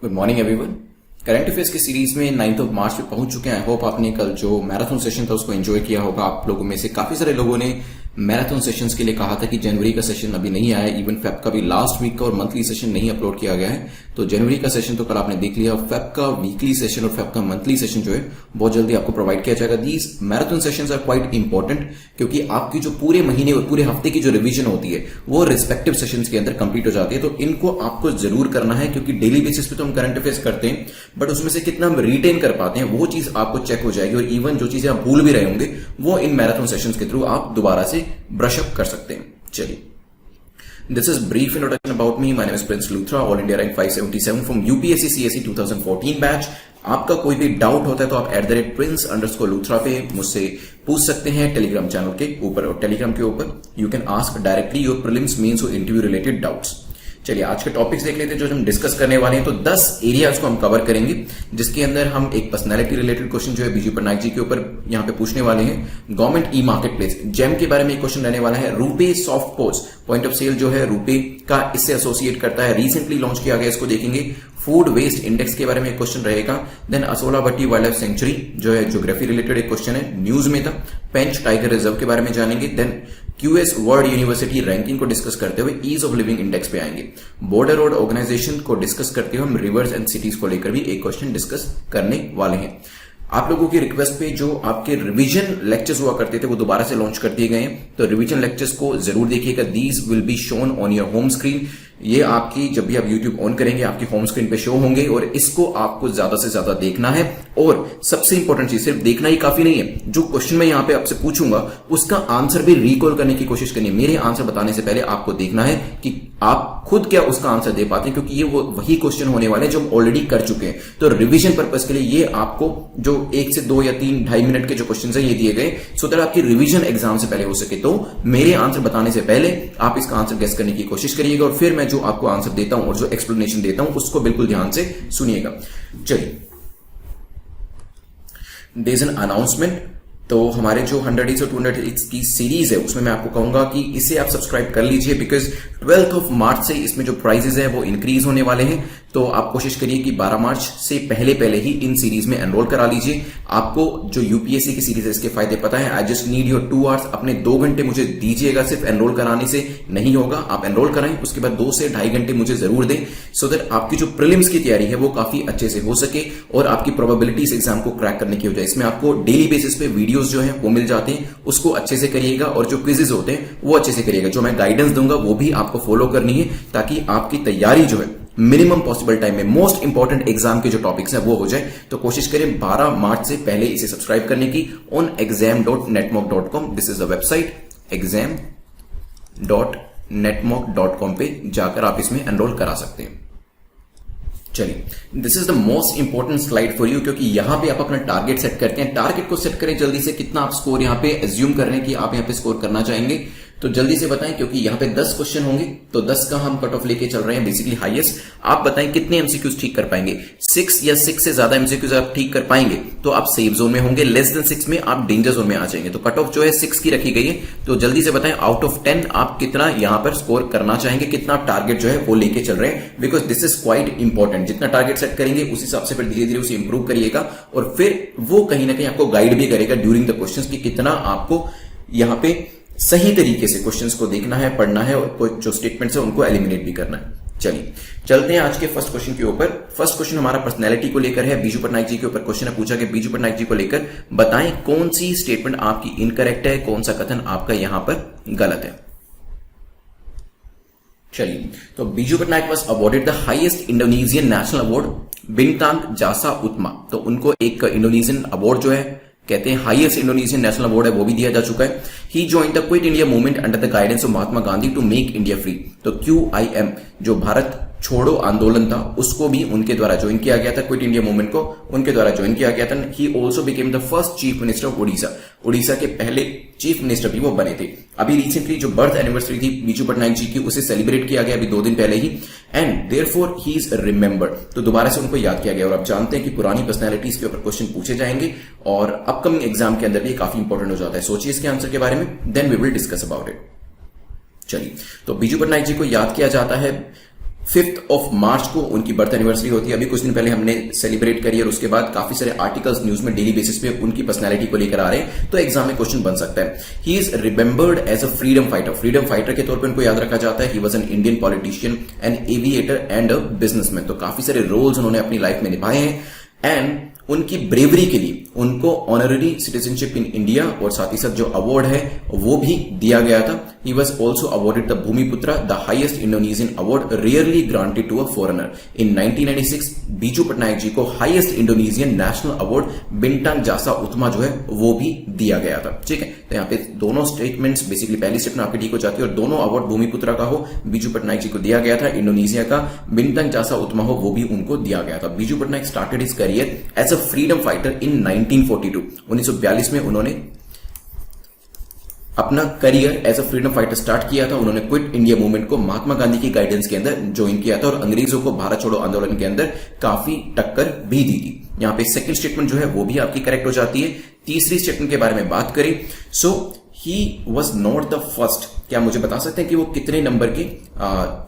Good morning everyone. Current affairs की series में 9 मार्च पे पहुंच चुके हैं। आई होप आपने कल जो मैराथन सेशन था उसको एंजॉय किया होगा। आप लोगों में से काफी सारे लोगों ने मैराथन सेशंस के लिए कहा था कि जनवरी का सेशन अभी नहीं आया, इवन फेब का भी लास्ट वीक का और मंथली सेशन नहीं अपलोड किया गया है। तो जनवरी का सेशन तो कल आपने देख लिया। फेब का वीकली सेशन और फेब का मंथली सेशन जो है बहुत जल्दी आपको प्रोवाइड किया जाएगा। These marathon sessions are quite important क्योंकि आपकी जो पूरे महीने और पूरे हफ्ते की जो रिवीजन होती है वो रिस्पेक्टिव सेशंस के अंदर कंप्लीट हो जाती है। तो इनको आपको जरूर करना है क्योंकि डेली बेसिस पे तो हम करंट अफेयर्स करते हैं, बट उसमें से कितना हम रिटेन कर पाते हैं वो चीज आपको चेक हो जाएगी। और इवन जो चीजें आप भूल भी रहे होंगे वो इन मैराथन सेशंस के थ्रू आप दोबारा से ब्रश अप कर सकते हैं। चलिए, this is brief introduction about me. My name is Prince Luthra, All India Rank 577 from UPSC CSE 2014 batch. आपका कोई भी डाउट होता है तो आप @Prince_Luthra पे मुझसे पूछ सकते हैं टेलीग्राम चैनल के ऊपर। और टेलीग्राम के ऊपर you can ask directly your prelims mains और इंटरव्यू रिलेटेड डाउट्स। चलिए, आज के टॉपिक्स देख लेते हैं जो हम डिस्कस करने वाले हैं। तो 10 एरियाज को हम कवर करेंगे जिसके अंदर हम एक पर्सनैलिटी रिलेटेड क्वेश्चन जो है बीजू पटनायक जी के ऊपर यहाँ पे पूछने वाले हैं। Government e marketplace GeM के बारे में एक क्वेश्चन रहने वाला है। RuPay soft POS point of sale जो है रुपे का इससे एसोसिएट करता है, रिसेंटली लॉन्च किया गया, इसको देखेंगे। फूड वेस्ट इंडेक्स के बारे में एक क्वेश्चन रहेगा। Then Asola Bhatti wildlife sanctuary जो है ज्योग्राफी रिलेटेड एक क्वेश्चन है, न्यूज में था। पेंच टाइगर रिजर्व के बारे में जानेंगे। Then QS world university ranking को डिस्कस करते हुए ईज ऑफ लिविंग इंडेक्स पे आएंगे। बॉर्डर रोड ऑर्गेनाइजेशन को डिस्कस करते हुए हम रिवर्स एंड सिटीज को लेकर भी एक क्वेश्चन डिस्कस करने वाले हैं। आप लोगों की रिक्वेस्ट पे जो आपके रिवीजन लेक्चर्स हुआ करते थे वो दोबारा से लॉन्च कर दिए गए हैं, तो रिवीजन लेक्चर्स को जरूर देखिएगा। These will be shown on your home screen. ये आपकी जब भी आप YouTube ऑन करेंगे आपकी होम स्क्रीन पे शो होंगे और इसको आपको ज्यादा से ज्यादा देखना है। और सबसे इंपॉर्टेंट चीज, सिर्फ देखना ही काफी नहीं है, जो क्वेश्चन मैं यहां पे आपसे पूछूंगा उसका आंसर भी रिकॉल करने की कोशिश करनी है। मेरे आंसर बताने से पहले आपको देखना है कि आप खुद क्या उसका आंसर दे पाते हैं, क्योंकि ये वो वही क्वेश्चन होने वाले हैं जो हम ऑलरेडी कर चुके हैं। तो रिवीजन पर्पज के लिए ये आपको जो 1 से 2 या 3 2.5 मिनट के जो क्वेश्चन है ये दिए गए सो दैट आपकी रिवीजन एग्जाम से पहले हो सके। तो मेरे आंसर बताने से पहले आप इसका आंसर गेस करने की कोशिश करिएगा और फिर मैं जो आपको आंसर देता हूं और जो एक्सप्लेनेशन देता हूं उसको बिल्कुल ध्यान से सुनिएगा। चलिए, देयर इज एन अनाउंसमेंट। तो हमारे जो 100 डेज और 200 डेज की सीरीज है उसमें मैं आपको कहूंगा कि इसे आप सब्सक्राइब कर लीजिए बिकॉज 12 मार्च से इसमें जो प्राइजेस है वो इंक्रीज होने वाले हैं। तो आप कोशिश करिए कि 12 मार्च से पहले ही इन सीरीज में एनरोल करा लीजिए। आपको जो यूपीएससी की सीरीज है इसके फायदे पता है। I just need your 2 hours, अपने 2 घंटे मुझे दीजिएगा। सिर्फ एनरोल कराने से नहीं होगा, आप एनरोल कराएं उसके बाद 2 से 2.5 घंटे मुझे जरूर दें सो दैट आपकी जो प्रीलिम्स की तैयारी है वो काफी अच्छे से हो सके और आपकी प्रोबेबिलिटी इस एग्जाम को क्रैक करने की हो जाए। इसमें आपको डेली बेसिस पे वीडियोस जो है वो मिल जाते हैं, उसको अच्छे से करिएगा और जो क्विजेज होते हैं वो अच्छे से करिएगा। जो मैं गाइडेंस दूंगा वो भी आपको फॉलो करनी है ताकि आपकी तैयारी जो है मिनिमम पॉसिबल टाइम में मोस्ट इंपॉर्टेंट एग्जाम के जो टॉपिक्स हैं वो हो जाए। तो कोशिश करें 12 मार्च से पहले इसे सब्सक्राइब करने की on exam.netmock.com। This is the website exam.netmock.com पे जाकर आप इसमें एनरोल करा सकते हैं। चलिए, this is the most important slide for you क्योंकि यहां पे आप अपना टारगेट सेट करते हैं। टारगेट को सेट करें जल्दी से, कितना आप स्कोर यहां पे एज्यूम कर रहे हैं कि आप यहां पे स्कोर करना चाहेंगे तो जल्दी से बताएं क्योंकि यहां पे 10 क्वेश्चन होंगे तो 10 का हम कट ऑफ लेके चल रहे हैं बेसिकली हाईएस्ट। आप बताएं कितने एमसीक्यूज ठीक कर पाएंगे। 6 या 6 से ज्यादा एमसीक्यूज आप ठीक कर पाएंगे तो आप सेफ जोन में होंगे, लेस देन 6 में आप डेंजर जोन में आ जाएंगे। तो कट ऑफ जो है 6 की रखी गई है। तो जल्दी से बताएं आउट ऑफ 10 आप कितना यहां पर स्कोर करना चाहेंगे, कितना आप टारगेट जो है वो लेके चल रहे हैं because this is quite important. जितना टारगेट सेट करेंगे उस हिसाब से फिर धीरे धीरे उसे इंप्रूव करिएगा और फिर वो कहीं ना कहीं आपको गाइड भी करेगा ड्यूरिंग द क्वेश्चंस कि कितना आपको यहां पे सही तरीके से क्वेश्चंस को देखना है, पढ़ना है और कुछ जो स्टेटमेंट्स है उनको एलिमिनेट भी करना है। चलिए, चलते हैं आज के फर्स्ट क्वेश्चन के ऊपर। फर्स्ट क्वेश्चन हमारा पर्सनैलिटी को लेकर है। बीजू पटनायक जी के ऊपर क्वेश्चन है, पूछा कि बीजू पटनायक जी को लेकर बताएं कौन सी स्टेटमेंट आपकी इनकरेक्ट है, कौन सा कथन आपका यहां पर गलत है। चलिए, तो Biju Patnaik was awarded the highest Indonesian national award Bintang Jasa Utama. तो उनको एक इंडोनेशियन अवार्ड जो है कहते हैं हाईएस्ट इंडोनेशियन नेशनल अवार्ड है वो भी दिया जा चुका है। He joined the quit India movement under the guidance of Mahatma Gandhi to make India free. तो QIM जो भारत छोड़ो आंदोलन था उसको भी उनके द्वारा ज्वाइन किया गया था, क्विट इंडिया मूवमेंट को उनके द्वारा ज्वाइन किया गया था। He also became the first chief minister of Odisha. Odisha के पहले चीफ मिनिस्टर भी वो बने थे। अभी रिसेंटली जो बर्थ एनिवर्सरी थी बीजू पटनायक जी की उसे सेलिब्रेट किया गया अभी 2 दिन पहले ही and therefore he is remembered. तो दोबारा से उनको याद किया गया और आप जानते हैं कि पुरानी पर्सनैलिटीज के ऊपर क्वेश्चन पूछे जाएंगे और अपकमिंग एग्जाम के अंदर भी काफी इंपॉर्टेंट हो जाता है। सोचिए इसके आंसर के बारे में, then we will discuss about it. चलिए, तो बीजू पटनायक जी को याद किया जाता है 5 मार्च को उनकी बर्थ एनिवर्सरी होती है। अभी कुछ दिन पहले हमने सेलिब्रेट करी और उसके बाद काफी सारे आर्टिकल्स न्यूज में डेली बेसिस पे उनकी पर्सनालिटी को लेकर आ रहे हैं, तो एग्जाम में क्वेश्चन बन सकता है। He is remembered as a freedom fighter के तौर पर उनको याद रखा जाता है। He was an Indian politician, an aviator and a businessman. तो काफी सारे रोल्स उन्होंने अपनी लाइफ में निभाए हैं एंड उनकी ब्रेवरी के लिए उनको ऑनररी सिटीजनशिप इन इंडिया और साथ ही साथ जो अवार्ड है वो भी दिया गया था। He was also awarded the Bhumiputra, the highest Indonesian award rarely granted to a foreigner. In 1996 Biju Patnaik ji को highest Indonesian national award Bintang Jasa Utama जो है वो भी दिया गया था। ठीक है, तो यहाँ पे दोनों स्टेटमेंट्स बेसिकली पहली स्टेटमेंट आपकी ठीक हो जाती है और दोनों अवार्ड भूमिपुत्रा का हो, बीजू पटनायक जी को दिया गया था। इंडोनेशिया का बिंटांग जासा उत्तमा हो, वो भी उनको दिया गया था। Biju Patnaik started his career as a freedom fighter in 1942। 1942 में उन्होंने अपना career as a freedom fighter start किया था। उन्होंने क्विट इंडिया मूवमेंट को महात्मा गांधी की गाइडेंस के अंदर ज्वाइन किया था और अंग्रेजों को भारत छोड़ो आंदोलन के अंदर काफी टक्कर भी दी थी। यहां पे सेकंड स्टेटमेंट जो है वो भी आपकी करेक्ट हो जाती है। तीसरी स्टेटमेंट के बारे में बात करें, so he was not the first. क्या मुझे बता सकते हैं कि वो कितने नंबर के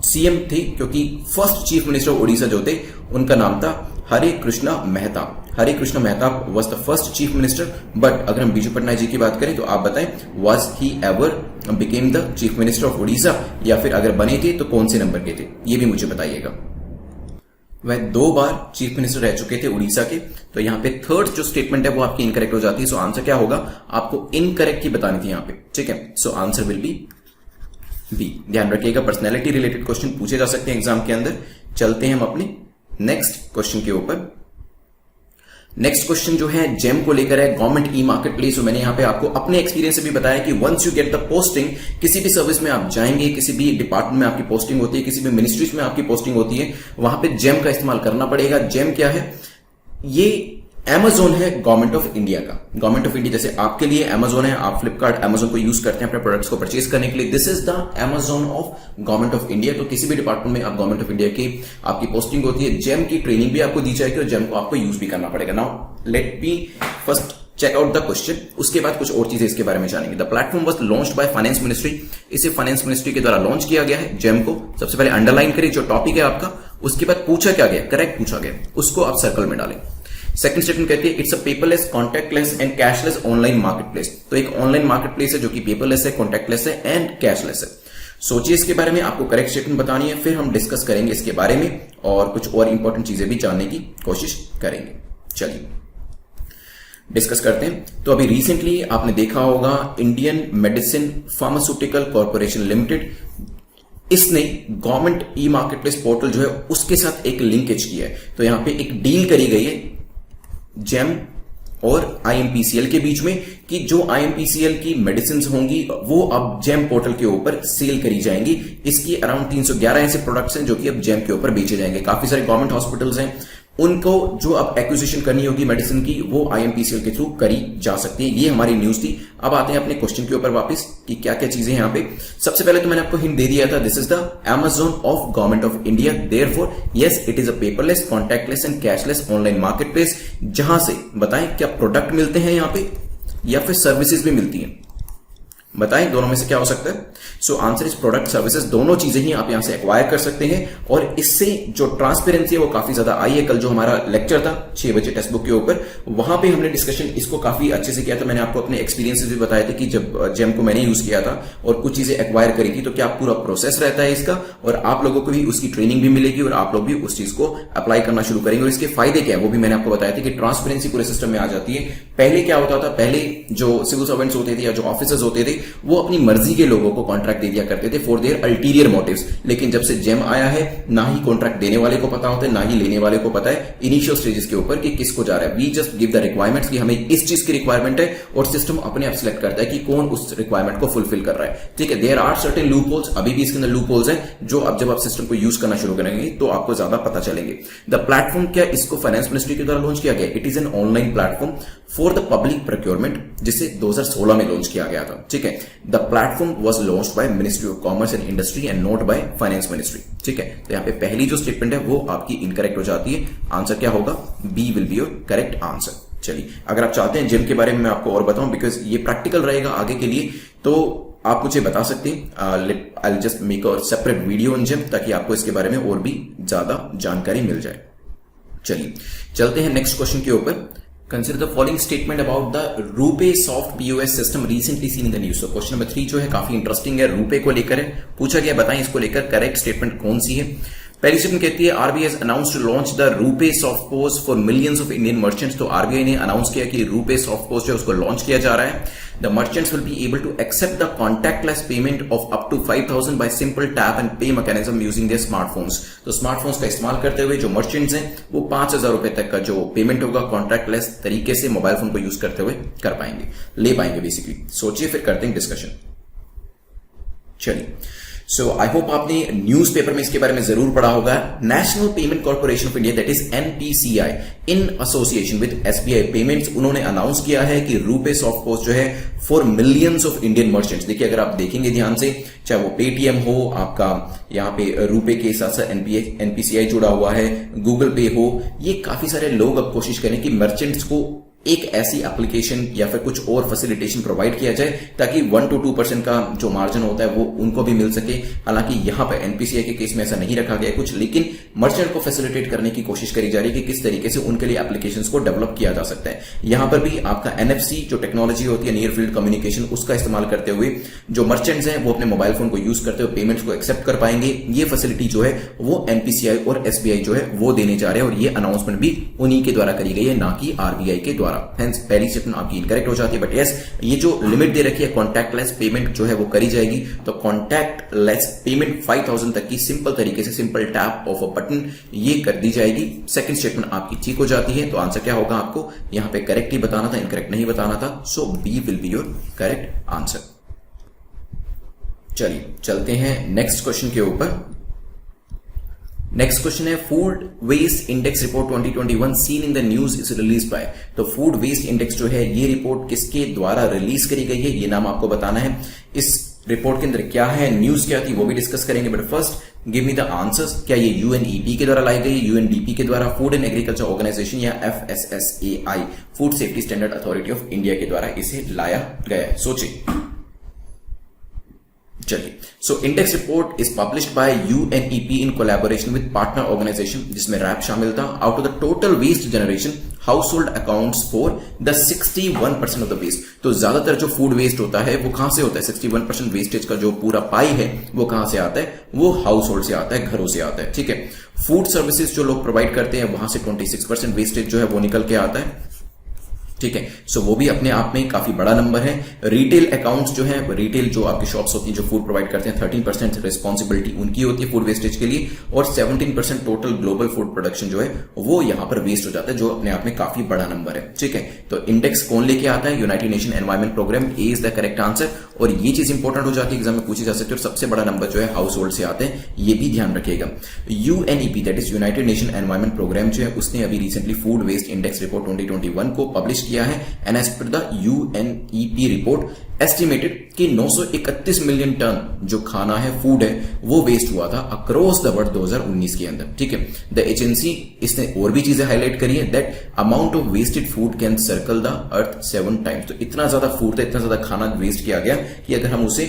सीएम थे? क्योंकि first chief minister of Odisha जो थे उनका नाम था Hare Krishna Mehta. Hare Krishna Mehta was the first chief minister. But अगर हम बीजू पटनायक जी की बात करें तो आप बताएं, was he ever became the chief minister of Odisha, या फिर अगर बने थे तो कौन से नंबर के थे, ये भी मुझे बताइएगा। वह 2 बार चीफ मिनिस्टर रह चुके थे उड़ीसा के। तो यहां पे थर्ड जो स्टेटमेंट है वो आपकी इनकरेक्ट हो जाती है। सो आंसर क्या होगा, आपको इनकरेक्ट ही बतानी थी यहां पे। ठीक है, so answer will be B. ध्यान रखिएगा, पर्सनैलिटी रिलेटेड क्वेश्चन पूछे जा सकते हैं एग्जाम के अंदर। चलते हैं हम अपने नेक्स्ट क्वेश्चन के ऊपर। नेक्स्ट क्वेश्चन जो है जेम को लेकर है, गवर्नमेंट ई मार्केट प्लेस। मैंने यहां पे आपको अपने एक्सपीरियंस से भी बताया कि once you get the posting, किसी भी सर्विस में आप जाएंगे, किसी भी डिपार्टमेंट में आपकी पोस्टिंग होती है, किसी भी मिनिस्ट्रीज में आपकी पोस्टिंग होती है, वहां पे जेम का इस्तेमाल करना पड़ेगा। जेम क्या है? ये Amazon है गवर्नमेंट ऑफ इंडिया का। गवर्नमेंट ऑफ इंडिया जैसे आपके लिए Amazon है, आप फ्लिपकार्ट Amazon को यूज करते हैं अपने प्रोडक्ट्स को परचेज करने के लिए, this is the Amazon of government of India. तो किसी भी डिपार्टमेंट में आप गवर्नमेंट ऑफ इंडिया की आपकी पोस्टिंग होती है, जेम की ट्रेनिंग भी आपको दी जाएगी और जेम को आपको यूज भी करना पड़ेगा। Now let me first check out the question, उसके बाद कुछ और चीजें इसके बारे में जानेंगे। The platform was launched by finance ministry. इसे फाइनेंस मिनिस्ट्री के द्वारा लॉन्च किया गया है जेम को। सबसे पहले अंडरलाइन करिए जो टॉपिक है आपका, उसके बाद पूछा क्या गया, करेक्ट पूछा गया, उसको आप सर्कल में डालें। सेकंड स्टेटमेंट कहती है it's a paperless, contactless and cashless online marketplace. तो एक ऑनलाइन मार्केटप्लेस है जो कि पेपरलेस है, कॉन्टैक्टलेस है एंड कैशलेस है। सोचिए इसके बारे में, आपको करेक्ट स्टेटमेंट बतानी है, फिर हम डिस्कस करेंगे इसके बारे में और कुछ और इंपॉर्टेंट चीजें भी जानने की कोशिश करेंगे। चलिए डिस्कस करते हैं। तो अभी रिसेंटली आपने देखा होगा Indian medicine pharmaceutical corporation limited, इसने गवर्नमेंट ई मार्केटप्लेस पोर्टल जो है उसके साथ एक लिंकेज किया है। तो यहां पे एक डील करी गई है जेम और आईएमपीसीएल के बीच में कि जो आईएमपीसीएल की मेडिसिन होंगी वो अब जेम पोर्टल के ऊपर सेल करी जाएंगी। इसकी अराउंड 311 ऐसे प्रोडक्ट्स हैं जो कि अब जेम के ऊपर बेचे जाएंगे। काफी सारे गवर्नमेंट हॉस्पिटल्स हैं, उनको जो अब एक्विजिशन करनी होगी मेडिसिन की वो आईएमपीसीएल के थ्रू करी जा सकती है। ये हमारी न्यूज थी। अब आते हैं अपने क्वेश्चन के ऊपर वापस कि क्या क्या चीजें हैं यहाँ पे। सबसे पहले तो मैंने आपको हिंट दे दिया था, this is the Amazon of government of India, therefore yes it is a paperless, contactless and cashless online market place. जहां से बताएं क्या प्रोडक्ट मिलते हैं यहाँ पे या फिर सर्विसेज भी मिलती हैं, बताएं दोनों में से क्या हो सकता है। So answer is product services, दोनों चीजें ही आप यहां से एक्वायर कर सकते हैं और इससे जो ट्रांसपेरेंसी है वो काफी ज्यादा आई है। कल जो हमारा लेक्चर था 6 बजे टेक्स्ट बुक के ऊपर, वहां पे हमने डिस्कशन इसको काफी अच्छे से किया था। मैंने आपको अपने एक्सपीरियंसेस भी बताए थे कि जब जेम को मैंने यूज किया था और कुछ चीजें एक्वायर करी थी तो क्या पूरा प्रोसेस रहता है इसका, और आप लोगों को भी उसकी ट्रेनिंग भी मिलेगी और आप लोग भी उस चीज को अप्लाई करना शुरू करेंगे। और इसके फायदे क्या है वो भी मैंने आपको बताया था कि ट्रांसपेरेंसी पूरे सिस्टम में आ जाती है। पहले क्या होता था, पहले जो सिविल सर्वेंट्स होते थे या जो ऑफिसर्स होते थे वो अपनी मर्जी के लोगों को कॉन्ट्रैक्ट दे दिया करते थे फॉर देयर अल्टीरियर मोटिव्स। लेकिन जब से जेम आया है, ना ही कॉन्ट्रैक्ट देने वाले को पता होता है ना ही लेने वाले को पता है इनिशियल स्टेजेस के ऊपर कि किसको जा रहा है। We just give the requirements कि हमें इस चीज की रिक्वायरमेंट है और सिस्टम अपने आप सिलेक्ट करता है कि कौन उस रिक्वायरमेंट को फुलफिल कर रहा है। ठीक है, there are certain loopholes, अभी भी इसके अंदर लूप होल्स हैं जो अब जब आप सिस्टम को यूज करना शुरू करेंगे तो आपको ज्यादा पता चलेंगे। द प्लेटफॉर्म क्या, इसको फाइनेंस मिनिस्ट्री के द्वारा लॉन्च किया गया। It is an online platform for the public procurement, जिसे 2016 में लॉन्च किया गया था। ठीक है, the platform was launched bye ministry of commerce and industry and not bye finance ministry. ठीक है, तो यहां पे पहली जो स्टेटमेंट है वो आपकी इनकरेक्ट हो जाती है। आंसर क्या होगा, B will be your correct answer. चलिए, अगर आप चाहते हैं जिम के बारे में मैं आपको और बताऊं, बिकॉज ये प्रैक्टिकल रहेगा आगे के लिए, तो आप मुझे बता सकते हैं, I just make a separate video on gym, ताकि आपको इसके बारे में और भी ज्यादा जानकारी मिल जाए। चलिए चलते हैं नेक्स्ट क्वेश्चन के ऊपर। Consider the following statement about the RuPay Soft POS system recently seen in the news। तो क्वेश्चन नंबर 3 जो है काफी इंटरेस्टिंग है, रूपे को लेकर है, पूछा गया बताएं इसको लेकर करेक्ट स्टेटमेंट कौन सी है। पहली स्टेटमेंट कहती है RBI has announced to launch the RuPay soft POS for millions of Indian merchants. तो आरबीआई ने अनाउंस किया कि रूपे सॉफ्ट पोस जो है उसको लॉन्च किया जा रहा है। The merchants will be able to accept the contactless payment of up to 5,000 by simple tap and pay mechanism using their smartphones. तो स्मार्टफोन्स का इस्तेमाल करते हुए जो मर्चेंट्स हैं वो 5,000 रुपए तक का जो पेमेंट होगा कॉन्टैक्टलेस तरीके से मोबाइल फोन को यूज करते हुए कर पाएंगे, ले पाएंगे बेसिकली। सोचिए फिर करते हैं डिस्कशन। चलिए सो आई होप आपने न्यूज़पेपर में इसके बारे में जरूर पढ़ा होगा। National payment corporation of India that is NPCI in association with SBI payments, उन्होंने अनाउंस किया है कि रूपे सॉफ्ट पोस जो है for millions of Indian merchants. देखिए अगर आप देखेंगे ध्यान से, चाहे वो पेटीएम हो, आपका यहाँ पे रूपे के साथ साथ एनपीसीआई जुड़ा हुआ है, गूगल पे हो, ये काफी सारे लोग अब कोशिश करें कि मर्चेंट्स को एक ऐसी एप्लीकेशन या फिर कुछ और फैसिलिटेशन प्रोवाइड किया जाए ताकि 1 to 2% का जो मार्जिन होता है वो उनको भी मिल सके। हालांकि यहां पर एनपीसीआई के केस में ऐसा नहीं रखा गया कुछ, लेकिन मर्चेंट को फैसिलिटेट करने की कोशिश करी जा रही है कि किस तरीके से उनके लिए एप्लीकेशंस को डेवलप किया जा सकता है। यहां पर भी आपका एनएफसी जो टेक्नोलॉजी होती है, नियर फील्ड कम्युनिकेशन, उसका इस्तेमाल करते हुए जो मर्चेंट्स हैं वो अपने मोबाइल फोन को यूज करते हुए पेमेंट्स को एक्सेप्ट कर पाएंगे। ये फैसिलिटी जो है वो एनपीसीआई और एसबीआई जो है वो देने जा रहे हैं, और ये अनाउंसमेंट भी उन्हीं के द्वारा करी गई है, ना कि आरबीआई के द्वारा। हेंस पहली स्टेटमेंट आपकी इनकरेक्ट हो जाती है। बट यस, ये जो लिमिट दे रखी है कॉन्टैक्टलेस पेमेंट जो है वो करी जाएगी, तो कॉन्टैक्टलेस पेमेंट 5,000 तक की सिंपल तरीके से simple tap of a button ये कर दी जाएगी। सेकंड स्टेटमेंट आपकी ठीक हो जाती है। तो आंसर क्या होगा, आपको यहां पे करेक्ट ही बताना था, इनकरेक्ट नहीं बताना था। So B will be your correct answer. चलिए चलते हैं नेक्स्ट क्वेश्चन के ऊपर। नेक्स्ट क्वेश्चन है food waste index report 2021 seen in the news is release by. तो फूड वेस्ट इंडेक्स जो है ये रिपोर्ट किसके द्वारा रिलीज करी गई है, ये नाम आपको बताना है। इस रिपोर्ट के अंदर क्या है, न्यूज क्या थी, वो भी डिस्कस करेंगे। But first give me the answers. क्या ये यूएनईपी के द्वारा लाई गई, यूएनडीपी के द्वारा, फूड एंड एग्रीकल्चर ऑर्गेनाइजेशन, या FSSAI food safety standard authority of India के द्वारा इसे लाया गया है? सोचिए। चलिए, so index report is published by UNEP in collaboration with partner organization, जिसमें रैप शामिल था। Out of the total waste generation household accounts for the 61% of the waste. तो ज्यादातर जो फूड वेस्ट होता है वो कहां से होता है, 61% वेस्टेज का जो पूरा पाई है वो कहां से आता है, वो हाउस होल्ड से आता है, घरों से आता है। ठीक है, फूड सर्विसेज जो लोग प्रोवाइड करते हैं वहां से 26% वेस्टेज जो है वो निकल के आता है। ठीक है, सो वो भी अपने आप में काफी बड़ा नंबर है। रिटेल अकाउंट्स जो है, रिटेल जो आपकी शॉप्स होती हैं जो फूड प्रोवाइड करते हैं, 13% रिस्पॉन्सिबिलिटी उनकी होती है फूड वेस्टेज के लिए, और 17% टोटल ग्लोबल फूड प्रोडक्शन जो है वो यहां पर वेस्ट हो जाता है, जो अपने आप में काफी बड़ा नंबर है। ठीक है, तो इंडेक्स कौन लेके आता है, United Nation environment program, A is the correct answer. और ये चीज इंपॉर्टेंट हो जाती है, एग्जाम में पूछी जा सकती है, और सबसे बड़ा नंबर जो है हाउस होल्ड से आते हैं, ये भी ध्यान रखिएगा। UNEP that is United Nation environment program जो है उसने अभी recently food waste index report 2021 को पब्लिश किया है। And as per the UNEP report estimated कि 931 मिलियन टन जो खाना है, फूड है, वो वेस्ट हुआ था अक्रॉस द वर्ल्ड 2019 के अंदर। ठीक है, द एजेंसी इसने और भी चीजें हाईलाइट करी है, that amount of wasted food can circle the earth 7 times. तो इतना ज्यादा फूड था, इतना ज्यादा खाना वेस्ट किया गया कि अगर हम उसे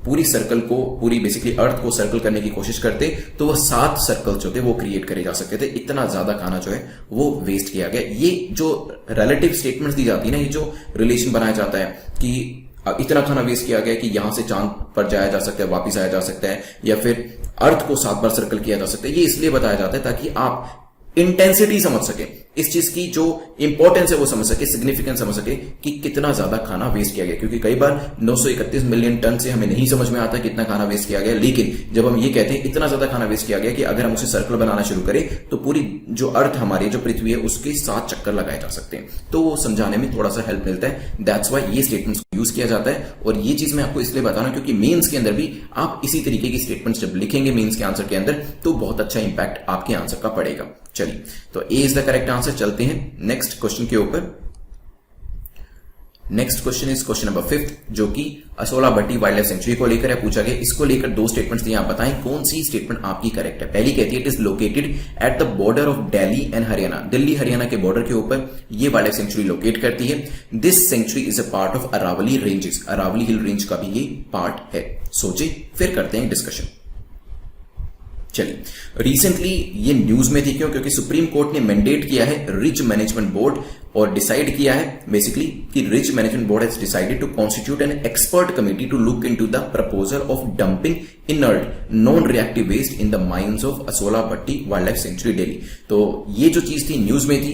पूरी सर्कल को, पूरी बेसिकली अर्थ को सर्कल करने की कोशिश करते तो वो 7 सर्कल्स होते वो क्रिएट करे जा सकते थे। इतना ज्यादा खाना जो है वो वेस्ट किया गया। ये जो रिलेटिव स्टेटमेंट्स दी जाती है ना, ये जो रिलेशन बनाया जाता है कि इतना खाना वेस्ट किया गया कि यहां से चांद पर जाया जा सकता है, वापिस आया जा सकता है, या फिर अर्थ को 7 बार सर्कल किया जा सकता है, ये इसलिए बताया जाता है ताकि आप इंटेंसिटी समझ सके, इस चीज की जो इंपॉर्टेंस है वो समझ सके, सिग्निफिकेंस समझ सके कि कितना ज्यादा खाना वेस्ट किया गया। क्योंकि कई बार 931 मिलियन टन से हमें नहीं समझ में आता कितना खाना वेस्ट किया गया, लेकिन जब हम ये कहते हैं इतना ज्यादा खाना वेस्ट किया गया कि अगर हम उसे सर्कल बनाना शुरू करें तो पूरी जो अर्थ हमारी, जो पृथ्वी है, उसके 7 चक्कर लगाए जा सकते हैं। तो वो समझाने में थोड़ा सा हेल्प मिलता है। दैट्स वाई ये स्टेटमेंट्स यूज किया जाता है। और ये चीज मैं आपको इसलिए बता रहा हूं क्योंकि मेंस के अंदर भी आप इसी तरीके की स्टेटमेंट्स जब लिखेंगे मेंस के आंसर के अंदर तो बहुत अच्छा इंपैक्ट आपके आंसर का पड़ेगा। चलिए, तो ए इज द करेक्ट आंसर। चलते हैं नेक्स्ट क्वेश्चन के ऊपर। Next question is question number 5 जो कि Asola Bhatti wildlife century को लेकर है, पूछा गया। इसको लेकर 2 स्टेटमेंट्स दिए, आप बताएं कौन सी स्टेटमेंट आपकी करेक्ट है। पहली कहती है it is located at the border of Delhi and Haryana, Delhi Haryana के बॉर्डर के ऊपर ये वाइल्ड लाइफ सेंचुरी लोकेट करती है। This sanctuary is a part of Aravali ranges, Aravali hill range का भी ये पार्ट है। सोचे फिर करते हैं डिस्कशन। चलिए, रिसेंटली ये न्यूज में थी, क्यों? क्योंकि सुप्रीम कोर्ट ने मैंडेट किया है रिच मैनेजमेंट बोर्ड और डिसाइड किया है बेसिकली कि ridge management board has decided to constitute an expert committee to look into the proposal of dumping inert non reactive waste in the mines of Asola Bhatti wildlife sanctuary Delhi. तो ये जो चीज थी news में थी,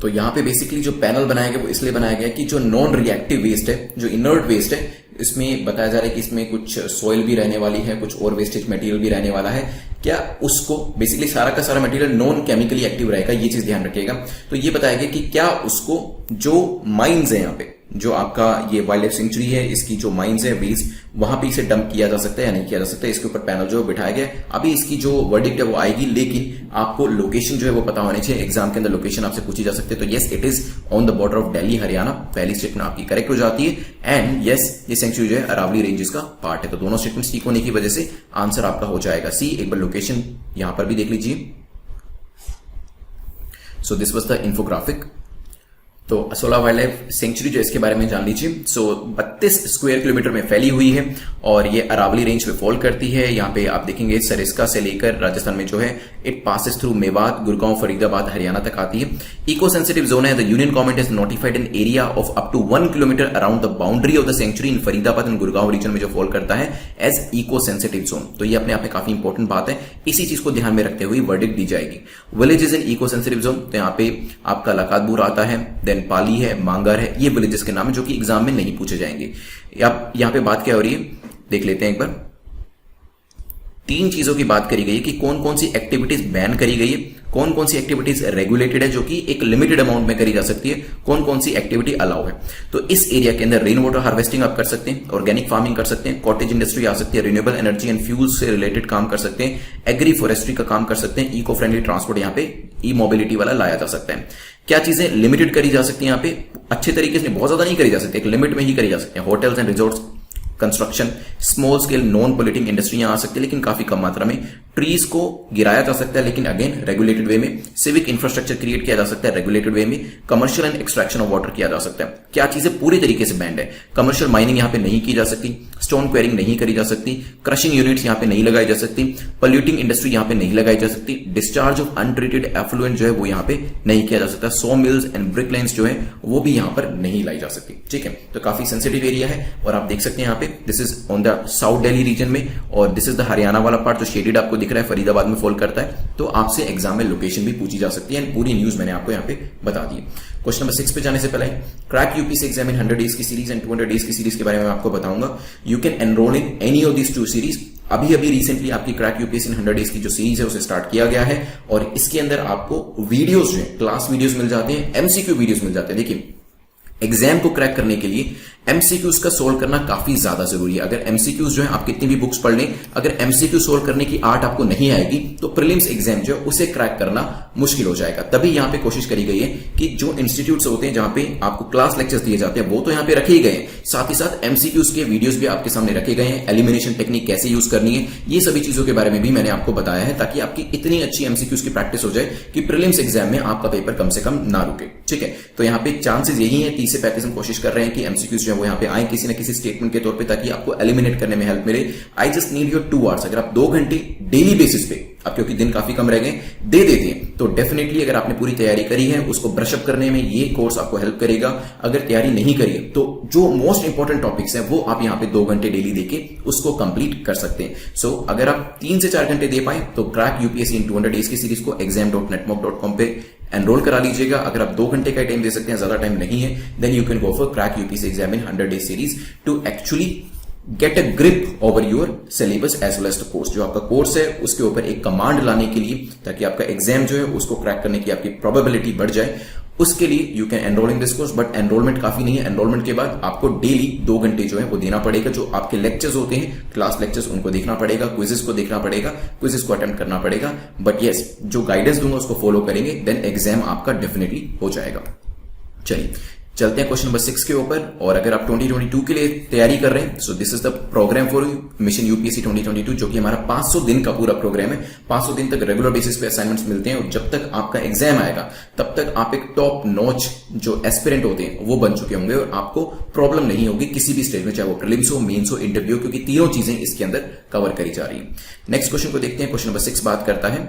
तो यहां पे बेसिकली जो पैनल बनाया गया वो इसलिए बनाया गया कि जो नॉन रिएक्टिव वेस्ट है, जो इनर्ट वेस्ट है, इसमें बताया जा रहा है कि इसमें कुछ सॉइल भी रहने वाली है, कुछ और वेस्टेज मटेरियल भी रहने वाला है। क्या उसको बेसिकली सारा का सारा मटेरियल नॉन केमिकली एक्टिव रहेगा, ये चीज ध्यान रखिएगा। तो ये बताया गया कि क्या उसको जो माइंस है, यहाँ पे जो आपका ये वाइल्ड लाइफ सेंचुरी है, इसकी जो माइंस है वेस्ट, वहां पे इसे डंप किया जा सकता है या नहीं किया जा सकता है। इसके ऊपर पैनल जो बिठाया गया, अभी इसकी जो वर्डिक्ट है वो आएगी, लेकिन आपको लोकेशन जो है वो पता होनी चाहिए। एग्जाम के अंदर लोकेशन आपसे पूछी जा सकती है। तो yes, it is on the border of Delhi Haryana, पहली स्टेटमेंट आपकी करेक्ट हो जाती है। एंड यस, ये सेंचुरी जो है अरावली रेंजेस का पार्ट है। तो दोनों स्टेटमेंट ठीक होने की वजह से आंसर आपका हो जाएगा सी। एक बार लोकेशन यहां पर भी देख लीजिए। So this was the infographic. तो असोला वाइल्ड लाइफ सेंचुरी जो इसके बारे में जान लीजिए। सो 32 स्क्वायर किलोमीटर में फैली हुई है और ये अरावली रेंज पे फॉल करती है। यहाँ पे आप देखेंगे सरिस्का से लेकर राजस्थान में जो है it passes through Mewat, Gurgaon, Faridabad, Haryana तक आती है। इको सेंसिटिव जोन है। The union government has notified an area of up to 1 kilometre around the boundary of the sanctuary in Faridabad and Gurgaon region में जो फॉल करता है एज इको सेंसिटिव जोन। तो ये अपने आप में काफी इंपॉर्टेंट बात है, इसी चीज को ध्यान में रखते हुए वर्डिक्ट दी जाएगी। Villages in eco sensitive zone, तो यहाँ पे आपका लकातबूर आता है, देन पाली है, मांगर है, ये विलेजेस के नाम है जो कि एग्जाम में नहीं पूछे जाएंगे। यहां पे बात क्या हो रही है देख लेते हैं एक बार। 3 चीजों की बात करी गई है कि कौन कौन सी एक्टिविटीज बैन करी गई है, कौन कौन सी एक्टिविटीज रेगुलेटेड है जो कि एक लिमिटेड अमाउंट में करी जा सकती है, कौन कौन सी एक्टिविटी अलाउ है। तो इस एरिया के अंदर रेन वाटर हार्वेस्टिंग आप कर सकते हैं, ऑर्गेनिक फार्मिंग कर सकते हैं, कॉटेज इंडस्ट्री आ सकती है, रिन्यूएबल एनर्जी एंड फ्यूल्स से रिलेटेड काम कर सकते हैं, एग्री फॉरेस्ट्री का काम कर सकते हैं, इको फ्रेंडली ट्रांसपोर्ट यहाँ पे ई मोबिलिटी वाला लाया जा सकता है। क्या चीजें लिमिटेड करी जा सकती है यहाँ पे, अच्छे तरीके से बहुत ज्यादा नहीं करी जा सकती, एक लिमिट में ही करी जा सकती है। Hotels and resorts, construction, small scale non polluting industry यहां आ सकती है लेकिन काफी कम मात्रा में। ट्रीज को गिराया जा सकता है लेकिन अगेन रेगुलेटेड वे में। सिविक इंफ्रास्ट्रक्चर क्रिएट किया जा सकता है रेगुलेटेड वे में। Commercial and extraction of water किया जा सकता है। क्या चीजें पूरी तरीके से बैंड है, कमर्शियल माइनिंग यहां पे नहीं की जा सकती, स्टोन क्वेरिंग नहीं करी जा सकती, क्रशिंग यूनिट्स यहां पे नहीं लगाई जा सकती, पोल्यूटिंग इंडस्ट्री यहां पे नहीं लगाई जा सकती, डिस्चार्ज ऑफ अनट्रीटेड एफ्लुएंट जो है वो यहां पे नहीं किया जा सकता, saw mills and brick lines जो है वो भी यहां पर नहीं लाई जा सकती। ठीक है, तो काफी सेंसिटिव एरिया है और आप देख सकते हैं यहां पे this is on the south Delhi region में और दिस इज द हरियाणा वाला पार्ट जो शेडेड आपको दिख रहा है फरीदाबाद में फॉल करता है। तो आपसे एग्जाम में लोकेशन भी पूछी जा सकती है। पूरी न्यूज मैंने आपको यहाँ पे बता दी। क्वेश्चन नंबर 6 पे जाने से पहले crack UPSC exam in 100 days की सीरीज एंड 200 डेज की सीरीज के बारे में मैं आपको बताऊंगा। You can enrol in any of this 2 series. अभी रिसेंटली आपकी क्रैक यूपीएससी इन 100 डेज की जो सीरीज है उसे स्टार्ट किया गया है और इसके अंदर आपको वीडियोस जो है क्लास वीडियोस मिल जाते हैं, एमसीक्यू वीडियोस मिल जाते हैं। देखिए, एग्जाम को क्रैक करने के लिए एमसीक्यूज का सोल्व करना काफी ज्यादा जरूरी है। अगर एमसीक्यूज जो है आप कितनी भी बुक्स पढ़ लें, अगर एमसीक्यू सोल्व करने की आर्ट आपको नहीं आएगी तो प्रीलिम्स एग्जाम जो है उसे क्रैक करना मुश्किल हो जाएगा। तभी यहां पे कोशिश करी गई है कि जो इंस्टीट्यूट्स होते हैं जहां पे आपको क्लास लेक्चर्स दिए जाते हैं वो तो यहां पे रखे ही गए हैं, साथ ही साथ एमसीक्यूज के वीडियोस भी आपके सामने रखे गए हैं। एलिमिनेशन टेक्निक कैसे यूज करनी है, ये सभी चीजों के बारे में भी मैंने आपको बताया है ताकि आपकी इतनी अच्छी एमसीक्यूज की प्रैक्टिस हो जाए कि प्रीलिम्स एग्जाम में आपका पेपर कम से कम ना रुके। ठीक है, तो यहाँ पे चांसेस यही है 30 से 35 हम कोशिश कर रहे हैं कि एमसीक्यूज जो है वो यहाँ पे आए किसी किसी स्टेटमेंट के तौर पे ताकि आपको एलिमिनेट करने में हेल्प मिले। I just need your 2 hours. अगर आप 2 घंटे डेली बेसिस पे, अब क्योंकि दिन काफी कम रह गए, दे देते हैं तो डेफिनेटली अगर आपने पूरी तैयारी करी है उसको ब्रशअप करने में ये कोर्स आपको हेल्प करेगा। अगर तैयारी नहीं करी है तो जो मोस्ट इंपॉर्टेंट टॉपिक्स हैं वो आप यहाँ पे 2 घंटे डेली देके उसको कंप्लीट कर सकते हैं। सो अगर आप 3 से 4 घंटे दे पाए तो क्रैक यूपीएससी इन 200 डेज की सीरीज को exam.netmock.com पे एनरोल करा लीजिएगा। अगर आप 2 घंटे का टाइम दे सकते हैं, ज्यादा टाइम नहीं है, then you can go for crack UPSC exam in 100 days series to actually get a grip over your syllabus as well as the course. जो आपका कोर्स है उसके ऊपर एक कमांड लाने के लिए ताकि आपका एग्जाम जो है उसको क्रैक करने की आपकी प्रोबेबिलिटी बढ़ जाए, उसके लिए you can enrol in this course. But enrolment काफी नहीं है, एनरोलमेंट के बाद आपको डेली 2 घंटे जो है वो देना पड़ेगा। जो आपके लेक्चर्स होते हैं, क्लास लेक्चर्स, उनको देखना पड़ेगा, क्विजेस को देखना पड़ेगा, क्विजेस को अटेम्प्ट करना पड़ेगा। बट यस, जो गाइडेंस दूंगा उसको फॉलो करेंगे, देन एग्जाम आपका डेफिनेटली हो जाएगा। चलिए, चलते हैं क्वेश्चन नंबर 6 के ऊपर। और अगर आप 2022 के लिए तैयारी कर रहे हैं, so this is the program for mission UPSC 2022, जो कि हमारा 500 दिन का पूरा प्रोग्राम है। 500 दिन तक रेगुलर बेसिस पे असाइनमेंट्स मिलते हैं और जब तक आपका एग्जाम आएगा तब तक आप एक टॉप नॉच जो एस्पिरेंट होते हैं वो बन चुके होंगे और आपको प्रॉब्लम नहीं होगी किसी भी स्टेज में, चाहे वो प्रीलिम्स हो, मेंस हो, इंटरव्यू, क्योंकि तीनों चीजें इसके अंदर कवर करी जा रही है। नेक्स्ट क्वेश्चन को देखते हैं। क्वेश्चन नंबर 6 बात करता है,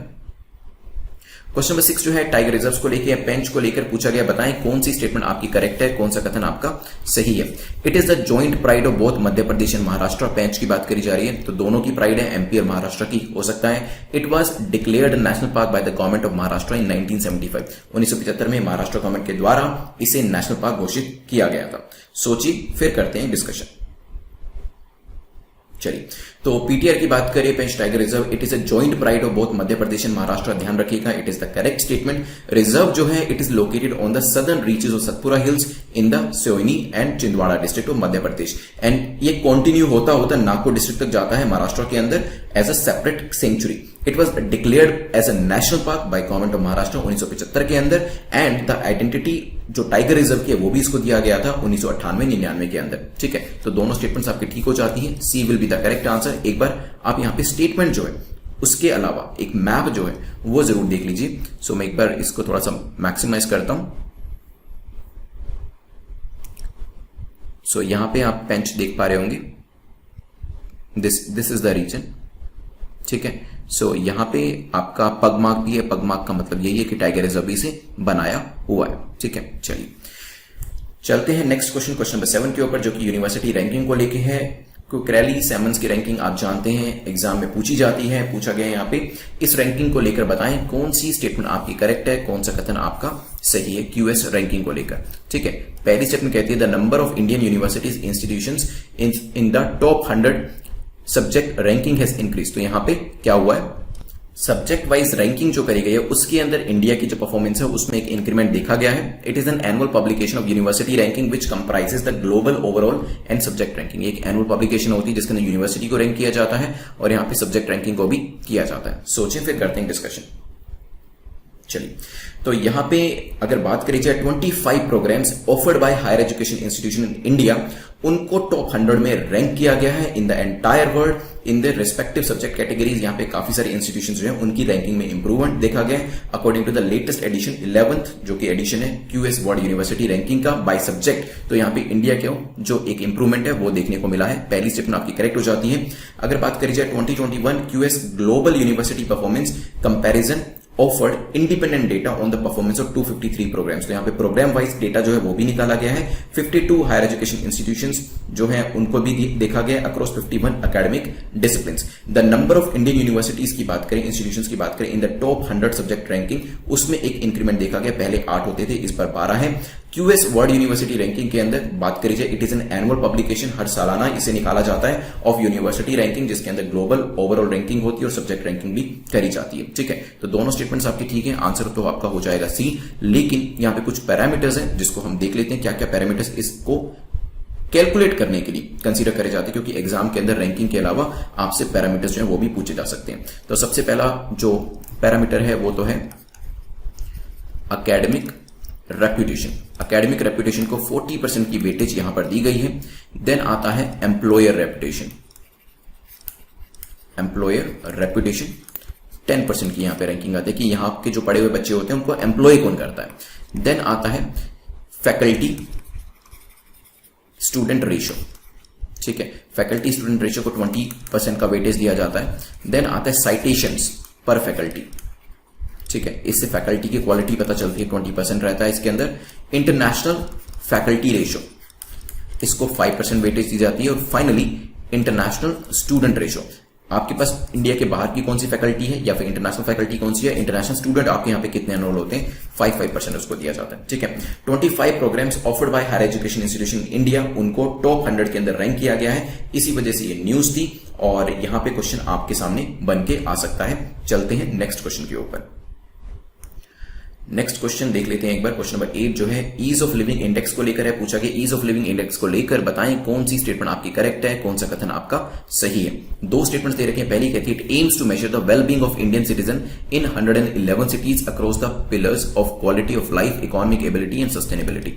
क्वेश्चन नंबर 6 जो है टाइगर रिजर्व्स को लेकर या पेंच को लेकर पूछा गया। बताएं कौन सी स्टेटमेंट आपकी करेक्ट है, कौन सा कथन आपका सही है। It is the joint pride of both Madhya Pradesh and Maharashtra. Pench की बात करी जा रही है तो दोनों की प्राइड है, एमपी और महाराष्ट्र की हो सकता है। It was declared national park by the government of Maharashtra in 1975। 1975 में महाराष्ट्र गवर्नमेंट के द्वारा इसे नेशनल पार्क घोषित किया गया था। सोचिए, फिर करते हैं डिस्कशन। चलिए, तो पीटीआर की बात करें, Pench tiger reserve, it is a joint pride of both Madhya Pradesh and Maharashtra. ध्यान रखिएगा, it is the correct statement. Reserve जो है it is located on the southern reaches of Satpura hills in the Seoni and Chhindwara district of Madhya Pradesh. And ये continue होता होता Nagpur district तक जाता है महाराष्ट्र के अंदर as a separate sanctuary. It was declared as a national park by government of Maharashtra 1975 के अंदर। एंड द आइडेंटिटी जो टाइगर रिजर्व की है वो भी इसको दिया गया था 1998-99 के अंदर। ठीक है, तो दोनों स्टेटमेंट्स आपकी ठीक हो जाती हैं। C will be the correct answer. एक बार आप यहां पे स्टेटमेंट जो है उसके अलावा एक मैप जो है वो जरूर देख लीजिए। सो मैं एक बार इसको थोड़ा सा मैक्सिमाइज करता हूं। सो यहां पे आप पेंच देख पा रहे होंगे, दिस इज द रीजन। ठीक है, सो यहां पे आपका पगमार्क भी है। पगमार्क का मतलब यही है कि टाइगर रिजर्व से बनाया हुआ है। ठीक है, चलिए चलते हैं नेक्स्ट क्वेश्चन, क्वेश्चन नंबर 7 के ऊपर, जो कि यूनिवर्सिटी रैंकिंग को लेके है। क्रैली सैमंस की रैंकिंग आप जानते हैं, एग्जाम में पूछी जाती है। पूछा गया है यहाँ पे, इस रैंकिंग को लेकर बताएं कौन सी स्टेटमेंट आपकी करेक्ट है, कौन सा कथन आपका सही है क्यूएस रैंकिंग को लेकर। ठीक है, पहली स्टेटमेंट कहती है the number of Indian universities institutions in the top 100 subject ranking has increase. तो यहां पे क्या हुआ है, सब्जेक्ट वाइज रैंकिंग जो करी गई है उसके अंदर इंडिया की जो परफॉर्मेंस है उसमें एक इंक्रीमेंट देखा गया है। It is an annual publication of university ranking which comprises the global overall and subject ranking. एक एनुअल पब्लिकेशन होती है जिसके अंदर यूनिवर्सिटी को रैंक किया जाता है और यहाँ पे सब्जेक्ट रैंकिंग को भी किया जाता है। सोचें, फिर करते हैं डिस्कशन। चलिए, तो यहां पे अगर बात करी जाए 25 programs offered by higher education institution in India, उनको टॉप 100 में रैंक किया गया है in the entire world in the respective subject categories. यहां पे काफी सारे इंस्टीट्यूशंस जो हैं उनकी रैंकिंग में इंप्रूवमेंट देखा गया है according to the latest edition 11th जो कि एडिशन है क्यूएस वर्ल्ड यूनिवर्सिटी रैंकिंग का बाय सब्जेक्ट। तो यहां पे इंडिया के जो एक इंप्रूवमेंट है वो देखने को मिला है। पहली स्टेटमेंट आपकी करेक्ट हो जाती है। अगर बात करी जाए 2021 QS global university performance comparison offered independent data on the performance of 253 programs. तो यहाँ पे प्रोग्राम वाइज डेटा जो है वो भी निकाला गया है। 52 हायर एजुकेशन इंस्टीट्यूशंस जो है उनको भी देखा गया across 51 academic disciplines. The number of Indian universities की बात करें, इंस्टीट्यूशंस की बात करें in the top 100 subject ranking, उसमें एक इंक्रीमेंट देखा गया। पहले 8 होते थे, इस बार 12 है। क्यूएस वर्ल्ड यूनिवर्सिटी रैंकिंग के अंदर बात करी जाए, it is an annual publication, हर सालाना इसे निकाला जाता है ऑफ यूनिवर्सिटी रैंकिंग, जिसके अंदर ग्लोबल ओवरऑल रैंकिंग होती है और सब्जेक्ट रैंकिंग भी करी जाती है। ठीक है, तो दोनों स्टेटमेंट्स आपकी ठीक है। आंसर तो आपका हो जाएगा सी, लेकिन यहां पे कुछ पैरामीटर्स हैं जिसको हम देख लेते हैं, क्या क्या पैरामीटर्स इसको कैलकुलेट करने के लिए कंसीडर करे जाते हैं, क्योंकि एग्जाम के अंदर रैंकिंग के अलावा आपसे पैरामीटर्स जो है वो भी पूछे जा सकते हैं। तो सबसे पहला जो पैरामीटर है वो तो है एकेडमिक रेप्यूटेशन। एकेडमिक रेप्यूटेशन को 40% की वेटेज यहां पर दी गई है। देन आता है एम्प्लॉयर रेप्यूटेशन। एम्प्लॉयर रेप्यूटेशन 10% की यहां पे रैंकिंग आती है कि यहां के जो पढ़े हुए बच्चे होते हैं उनको एम्प्लॉय कौन करता है। देन आता है फैकल्टी स्टूडेंट रेशियो। ठीक है, फैकल्टी स्टूडेंट रेशियो को 20% का वेटेज दिया जाता है। देन आता है साइटेशंस पर फैकल्टी। ठीक है, इससे फैकल्टी की क्वालिटी पता चलती है, 20% रहता है इसके अंदर। इंटरनेशनल फैकल्टी रेशियो, इसको 5% वेटेज दी जाती है। और फाइनली इंटरनेशनल स्टूडेंट रेशियो, आपके पास इंडिया के बाहर की कौन सी फैकल्टी है या फिर इंटरनेशनल फैकल्टी कौन सी है, इंटरनेशनल स्टूडेंट आपके यहाँ पे कितने एनरोल होते हैं, 5% उसको दिया जाता है। ठीक है, 25 programs offered by higher education institution India, उनको टॉप 100 के अंदर रैंक किया गया है। इसी वजह से ये न्यूज थी और यहां पे क्वेश्चन आपके सामने बन के आ सकता है। चलते हैं नेक्स्ट क्वेश्चन के ऊपर। नेक्स्ट क्वेश्चन देख लेते हैं एक बार। क्वेश्चन नंबर 8 जो है ईज ऑफ लिविंग इंडेक्स को लेकर है, पूछा कि ईज ऑफ लिविंग इंडेक्स को लेकर बताएं कौन सी स्टेटमेंट आपकी करेक्ट है, कौन सा कथन आपका सही है। दो स्टेटमेंट्स दे रखे हैं। पहली कहती है it aims to measure the well being of Indian citizen in 111 cities across the pillars of quality of life, economic ability and sustainability.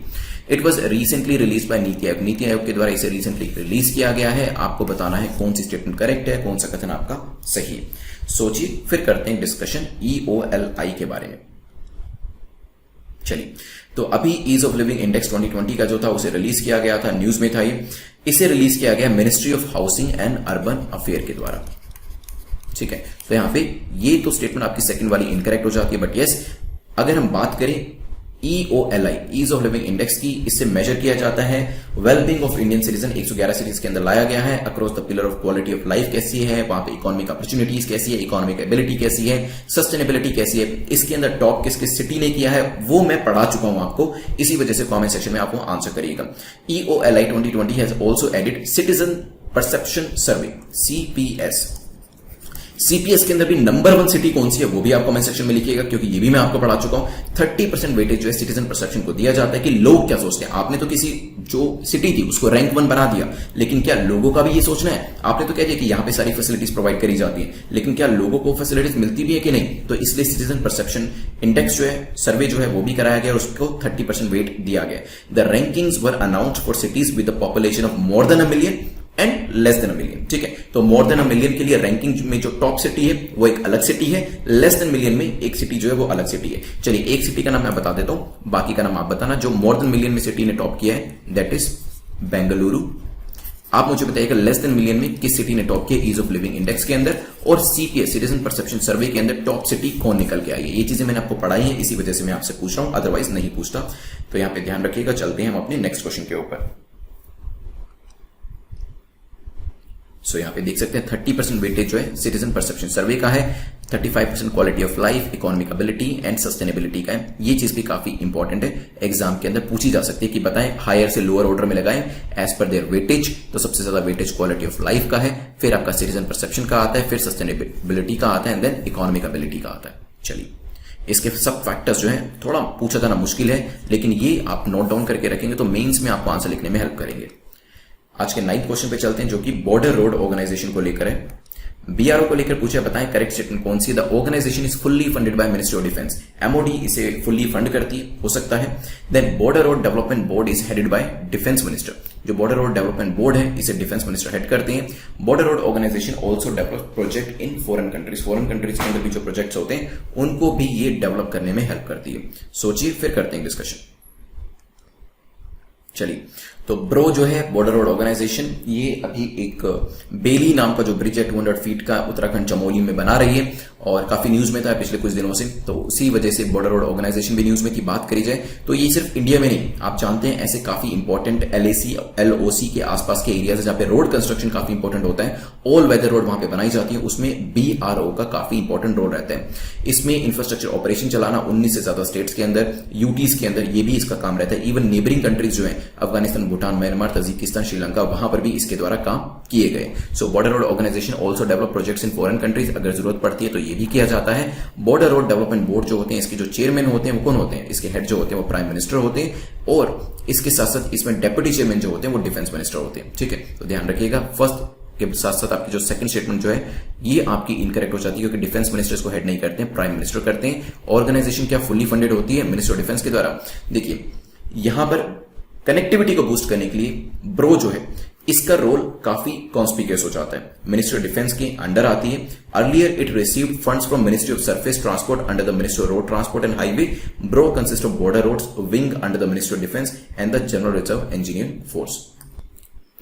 It was recently release by NITI Aayog. NITI Aayog के द्वारा इसे रिसेंटली रिलीज किया गया है। आपको बताना है कौन सी स्टेटमेंट करेक्ट है, कौन सा कथन आपका सही है। सोचिए, फिर करते हैं डिस्कशन EOLI के बारे में। चलिए, तो अभी ईज ऑफ लिविंग इंडेक्स 2020 का जो था उसे रिलीज किया गया था, न्यूज में था ये। इसे रिलीज किया गया ministry of housing and urban affair के द्वारा। ठीक है, तो यहां पे ये तो स्टेटमेंट आपकी सेकंड वाली इनकरेक्ट हो जाती है, बट यस, अगर हम बात करें EOLI, ease of living index की, इससे मेजर किया जाता है wellbeing of Indian citizen. 111 cities के अंदर लाया गया है। Across the pillar of quality of life कैसी है, वहां पे इकोनॉमिक अपॉर्चुनिटीज कैसी है, इकोनॉमिक एबिलिटी कैसी है, सस्टेनेबिलिटी कैसी है, इसके अंदर टॉप किस किस सिटी ने किया है वो मैं पढ़ा चुका हूं आपको। इसी वजह से कॉमेंट सेक्शन में आपको आंसर करिएगा। EOLI 2020 has also added citizen perception survey, CPS। CPS के अंदर भी नंबर 1 सिटी कौन सी है वो भी आप कमेंट सेक्शन में लिखिएगा, क्योंकि ये भी मैं आपको पढ़ा चुका हूं। 30% वेटेज जो है सिटीजन परसेप्शन को दिया जाता है कि लोग क्या सोचते हैं। आपने तो किसी जो सिटी थी उसको रैंक 1 बना दिया, लेकिन क्या लोगों का भी ये सोचना है? आपने तो कह दिया कि यहां पे सारी फैसिलिटीज प्रोवाइड करी जाती है, लेकिन क्या लोगों को फैसिलिटीज मिलती भी है कि नहीं? तो इसलिए सिटीजन परसेप्शन इंडेक्स जो है, सर्वे जो है वो भी कराया गया और उसको 30% वेट दिया गया। The rankings were announced for cities with the population of more than a million and less than a million. ठीक है, तो मोर देन अ मिलियन के लिए रैंकिंग में जो टॉप सिटी है वो एक अलग सिटी है, लेस देन मिलियन में एक सिटी जो है वो अलग सिटी है। चलिए, एक सिटी का नाम मैं बता देता हूं, बाकी का नाम आप बताना। जो मोर देन मिलियन में सिटी ने टॉप किया है दैट इज बेंगलुरु। आप मुझे बताइएगा लेस देन मिलियन में किस सिटी ने टॉप किया ईज ऑफ लिविंग इंडेक्स के अंदर, और CPS सिटीजन परसेप्शन सर्वे के अंदर टॉप सिटी कौन निकल के आई है। ये चीजें मैंने आपको पढ़ाई है, इसी वजह से मैं आपसे पूछ रहा हूं, अदरवाइज नहीं पूछता। तो यहां पे ध्यान रखिएगा। चलते हैं हम अपने नेक्स्ट क्वेश्चन के ऊपर। सो यहां पे देख सकते हैं 30% वेटेज जो है सिटीजन परसेप्शन सर्वे का है, 35% quality of life, economic ability and sustainability का है। ये चीज भी काफी इंपॉर्टेंट है, एग्जाम के अंदर पूछी जा सकती है कि बताएं हायर से लोअर ऑर्डर में लगाएं एज पर देयर वेटेज। तो सबसे ज्यादा वेटेज क्वालिटी ऑफ लाइफ का है, फिर आपका सिटीजन परसेप्शन का आता है, फिर सस्टेनेबिलिटी का आता है, एंड देन इकोनॉमिक एबिलिटी का आता है। चलिए, इसके सब फैक्टर्स जो है थोड़ा पूछा जाना मुश्किल है, लेकिन ये आप नोट डाउन करके रखेंगे तो मेंस में आपको आंसर लिखने में हेल्प करेंगे। आज के 9th क्वेश्चन पे चलते हैं, जो कि बॉर्डर रोड ऑर्गेनाइजेशन को लेकर है। BRO को लेकर पूछा, बताएं करेक्ट स्टेटमेंट कौन सी है। The organization is fully funded by ministry of defence. MOD इसे फुल्ली फंड करती हो सकता है। Then border road development board is headed by defence minister. जो बॉर्डर रोड डेवलपमेंट बोर्ड है इसे डिफेंस मिनिस्टर हेड करते हैं। Border road organisation also develop project in foreign countries. Foreign countries के अंदर भी जो प्रोजेक्ट्स होते हैं उनको भी ये डेवलप करने में हेल्प करती है। सोचिए, फिर करते हैं डिस्कशन। चलिए, तो ब्रो जो है बॉर्डर रोड ऑर्गेनाइजेशन, ये अभी एक बेली नाम का जो ब्रिज है 200 फीट का उत्तराखंड चमोली में बना रही है, और काफी न्यूज में था पिछले कुछ दिनों से, तो उसी वजह से बॉर्डर रोड ऑर्गेनाइजेशन भी न्यूज में थी। बात करी जाए तो ये सिर्फ इंडिया में नहीं, आप जानते हैं ऐसे काफी इंपॉर्टेंट LAC LOC के आसपास के एरियाज जहां पे रोड कंस्ट्रक्शन काफी इंपॉर्टेंट होता है, ऑल वेदर रोड वहां पे बनाई जाती है, उसमें BRO का काफी इंपॉर्टेंट रोल रहता है। इसमें इंफ्रास्ट्रक्चर ऑपरेशन चलाना 19 से ज्यादा स्टेट्स के अंदर, UTs के अंदर ये भी इसका काम रहता है। इवन नेबरिंग कंट्रीज जो है अफगानिस्तान, भूटान, म्यांमार, तजिकिस्तान, श्रीलंका, वहां पर भी इसके द्वारा काम किए गए। So border road organisation also develop projects in foreign countries. अगर जरूरत पड़ती है तो ये भी किया जाता है। बॉर्डर रोड डेवलपमेंट बोर्ड जो होते हैं, इसके जो चेयरमैन होते हैं वो कौन होते हैं? इसके हेड जो होते हैं वो प्राइम मिनिस्टर होते हैं, और इसके साथ साथ इसमें डेप्यूटी चेयरमैन जो होते हैं वो डिफेंस मिनिस्टर होते हैं। ठीक है, तो ध्यान रखिएगा। फर्स्ट के साथ साथ आपकी जो सेकंड स्टेटमेंट जो है ये आपकी इनकरेक्ट हो जाती है, क्योंकि डिफेंस मिनिस्टर्स को हेड नहीं करते हैं, प्राइम मिनिस्टर करते हैं। ऑर्गेनाइजेशन क्या फुल्ली फंडेड होती है मिनिस्टर ऑफ डिफेंस के द्वारा। देखिए, यहां पर कनेक्टिविटी को बूस्ट करने के लिए ब्रो जो है इसका रोल काफी कॉन्स्पिक्यूअस हो जाता है। मिनिस्ट्री ऑफ डिफेंस के अंडर आती है। Earlier it received funds from ministry of surface transport under the ministry of road transport and highway. BRO consist of border roads wing under the ministry of defence and the general reserve engineering force.